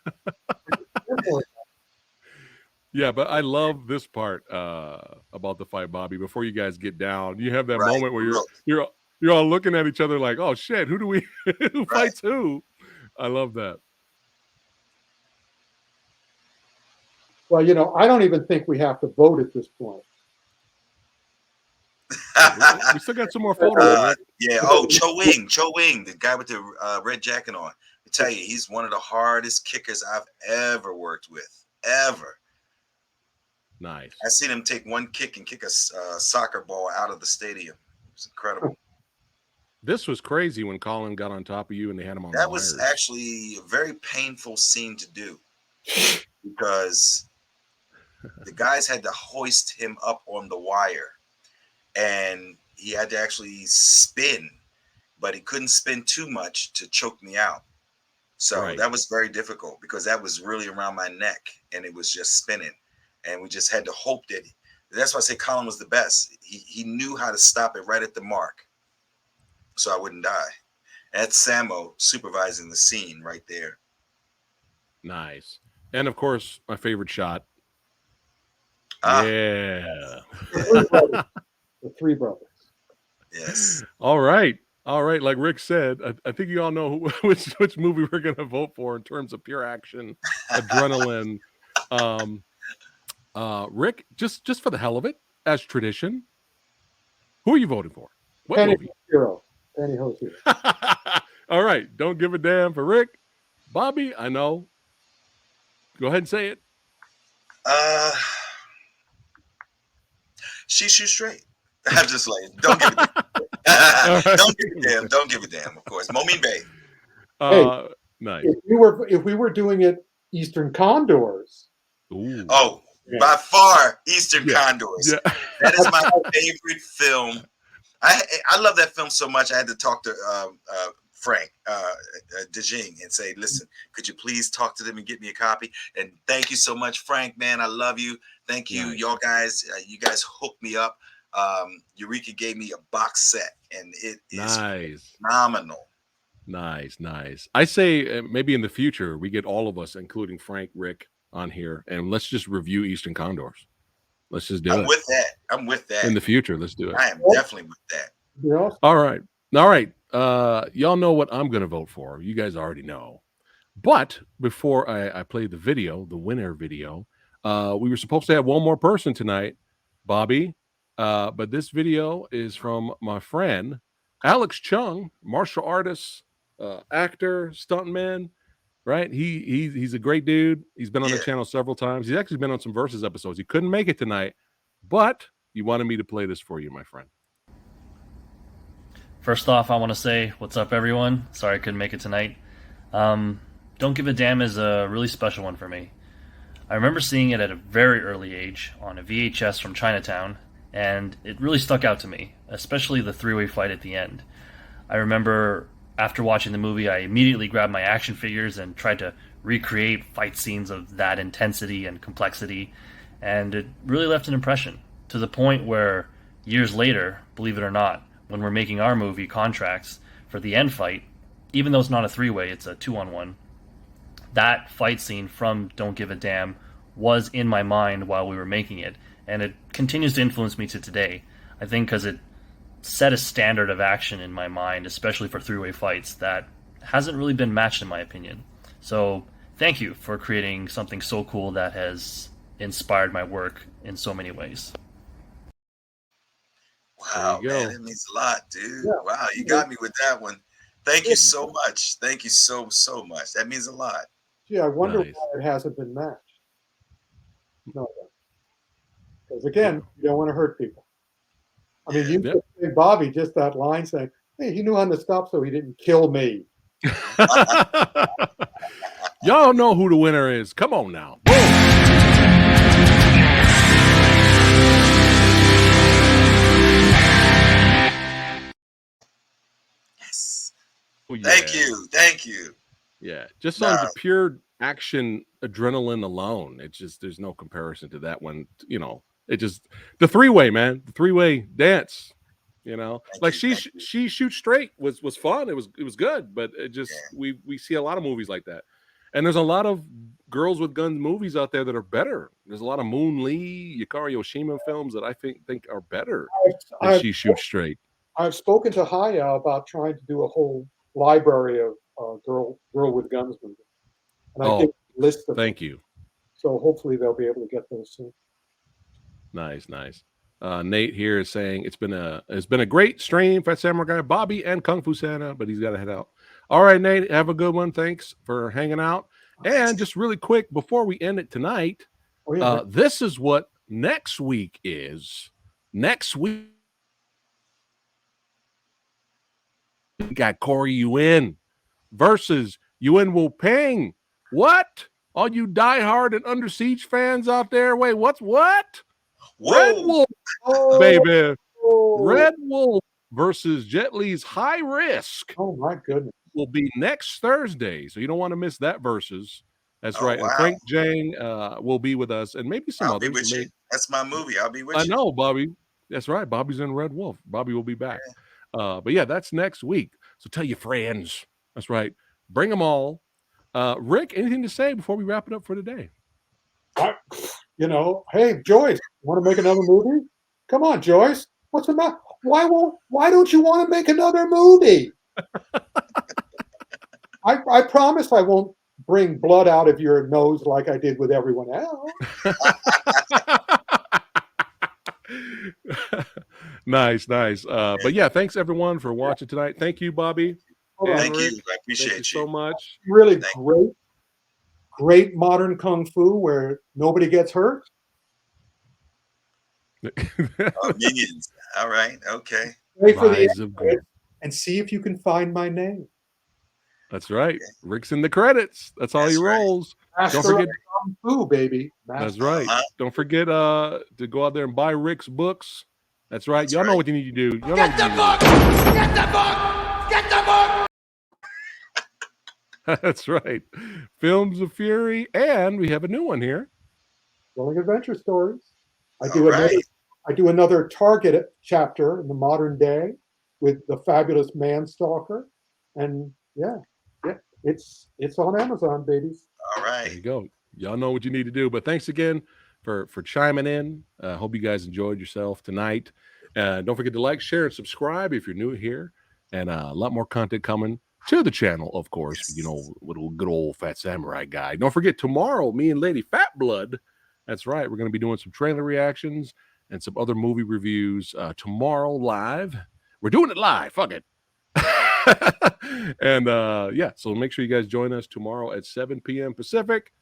Yeah, but I love this part about the fight, Bobby. Before you guys get down, you have that moment where you're all looking at each other like, "Oh shit, who fights who?" I love that. Well, I don't even think we have to vote at this point. We still got some more photos. Yeah. Oh, Cho Wing, the guy with the red jacket on. I tell you, he's one of the hardest kickers I've ever worked with. Ever. Nice. I seen him take one kick and kick a soccer ball out of the stadium. It was incredible. This was crazy when Colin got on top of you and they had him on. That was actually a very painful scene to do because the guys had to hoist him up on the wire and he had to actually spin, but he couldn't spin too much to choke me out. So that was very difficult because that was really around my neck and it was just spinning. And we just had to hope that that's why I say Colin was the best. He knew how to stop it right at the mark so I wouldn't die. That's Samo supervising the scene right there. Nice. And of course, my favorite shot. The three brothers. Yes. All right. Like Rick said, I think you all know which movie we're going to vote for in terms of pure action, adrenaline. Rick, just for the hell of it, as tradition, who are you voting for? What Penny movie? Hero. All right, don't give a damn for Rick. Bobby, I know. Go ahead and say it. She shoots straight. I'm just like, don't give a damn. Don't give a damn. Don't give a damn. Of course, Momin Bay. Nice. If we were doing it Eastern Condors. Ooh. Oh, by far Eastern Condors. Yeah. That is my favorite film. I love that film so much. I had to talk to Frank DeJing and say, listen, could you please talk to them and get me a copy? And thank you so much, Frank, man. I love you. Thank you. Nice. Y'all guys, you guys hooked me up. Eureka gave me a box set and it is Nice. phenomenal. Nice. I say maybe in the future we get all of us, including Frank, Rick, on here, and let's just review Eastern Condors. Let's just do it. I'm with that. In the future, let's do it. I am definitely with that. Yeah. All right. Y'all know what I'm going to vote for. You guys already know. But before I play the video, the winner video, we were supposed to have one more person tonight, Bobby. But this video is from my friend, Alex Chung, martial artist, actor, stuntman, right? He's a great dude. He's been on the channel several times. He's actually been on some Versus episodes. He couldn't make it tonight, but you wanted me to play this for you, my friend. First off, I want to say what's up, everyone. Sorry I couldn't make it tonight. Don't Give a Damn is a really special one for me. I remember seeing it at a very early age on a VHS from Chinatown, and it really stuck out to me, especially the three-way fight at the end. I remember after watching the movie, I immediately grabbed my action figures and tried to recreate fight scenes of that intensity and complexity, and it really left an impression, to the point where years later, believe it or not, when we're making our movie Contracts for the end fight, even though it's not a three-way, it's a 2-on-1, that fight scene from Don't Give a Damn was in my mind while we were making it, and it continues to influence me to today. I think because it set a standard of action in my mind, especially for three-way fights, that hasn't really been matched in my opinion. So thank you for creating something so cool that has inspired my work in so many ways. Wow, man, it means a lot, dude. Yeah. Wow, you got me with that one. Thank you so much. Thank you so much. That means a lot. Gee, I wonder why it hasn't been matched. No, because again, you don't want to hurt people. I mean, you could say Bobby just that line saying, "Hey, he knew how to stop, so he didn't kill me." Y'all know who the winner is. Come on now. Yes. Oh, yeah. Thank you. Yeah, just on the pure action adrenaline alone, it's just there's no comparison to that one. You know, it just the three-way, man, the three-way dance. You know, like she shoots straight was fun. It was good, but it just we see a lot of movies like that, and there's a lot of girls with guns movies out there that are better. There's a lot of Moon Lee, Yukari Oshima films that I think are better than She Shoots Straight. I've spoken to Haya about trying to do a whole library of girl with guns movies, and I think a list of thank you. So hopefully they'll be able to get those soon. Nice. Nate here is saying it's been a great stream, PhatSamuraiGuy, Bobby, and Kung Fu Santa, but he's got to head out. All right, Nate, have a good one. Thanks for hanging out. And just really quick before we end it tonight, this is what next week is. Next week we got Corey Yuen versus Yuen Wu Ping. What? All you diehard and Under Siege fans out there? Wait, what? Whoa. Red Wolf, baby. Red Wolf versus Jet Li's High Risk. Oh, my goodness. Will be next Thursday, so you don't want to miss that versus. That's right. Wow. And Frank Jang will be with us, and maybe some others. Be with you. That's my movie. I'll be with you. I know, Bobby. That's right. Bobby's in Red Wolf. Bobby will be back. Yeah. But yeah, that's next week. So tell your friends. That's right. Bring them all. Rick, anything to say before we wrap it up for today? Hey, Joyce, want to make another movie? Come on, Joyce. What's the matter? Why don't you want to make another movie? I promise I won't bring blood out of your nose like I did with everyone else. Nice. But yeah, thanks everyone for watching tonight. Thank you, Bobby. Thank you. I appreciate you so much. Really great modern kung fu where nobody gets hurt. Minions. All right. Okay. Wait for the end and see if you can find my name. That's right. Rick's in the credits. That's all he rolls. Don't forget kung fu, baby. That's right. Don't forget to go out there and buy Rick's books. That's right. Y'all know what you need to do. Get the book! Get the book! Get the book! That's right. Films of Fury, and we have a new one here. Thrilling adventure stories. I All do another. right. I do another Target chapter in the modern day with the fabulous Manstalker, and yeah, it's on Amazon, babies. All There right. you go. Y'all know what you need to do. But thanks again for chiming in. Hope you guys enjoyed yourself tonight. Don't forget to like, share, and subscribe if you're new here. And a lot more content coming to the channel, of course. Yes. You know, with a good old Fat Samurai Guy. Don't forget tomorrow, me and Lady Fat Blood. That's right. We're going to be doing some trailer reactions and some other movie reviews tomorrow live. We're doing it live. Fuck it. And yeah, so make sure you guys join us tomorrow at 7 p.m. Pacific.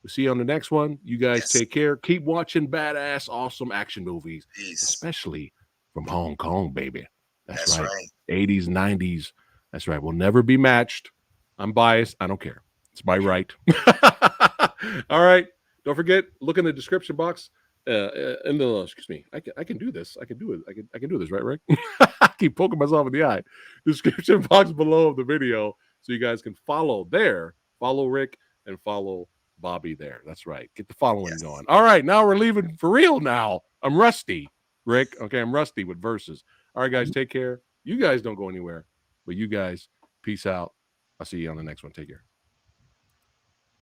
We'll see you on the next one. You guys Yes. take care. Keep watching badass, awesome action movies, Peace. especially from Hong Kong, baby. That's, That's right. right. 80s, 90s. That's right. We'll never be matched. I'm biased. I don't care. It's my right. All right. Don't forget, look in the description box. In the excuse me, I can do this. I can do it. I can do this, right, Rick? I keep poking myself in the eye. Description box below the video, so you guys can follow there. Follow Rick and follow Bobby there. That's right. Get the following Yes. going. All right, now we're leaving for real. Now I'm rusty, Rick. Okay, I'm rusty with verses. All right, guys, take care. You guys don't go anywhere, but you guys, peace out. I'll see you on the next one. Take care.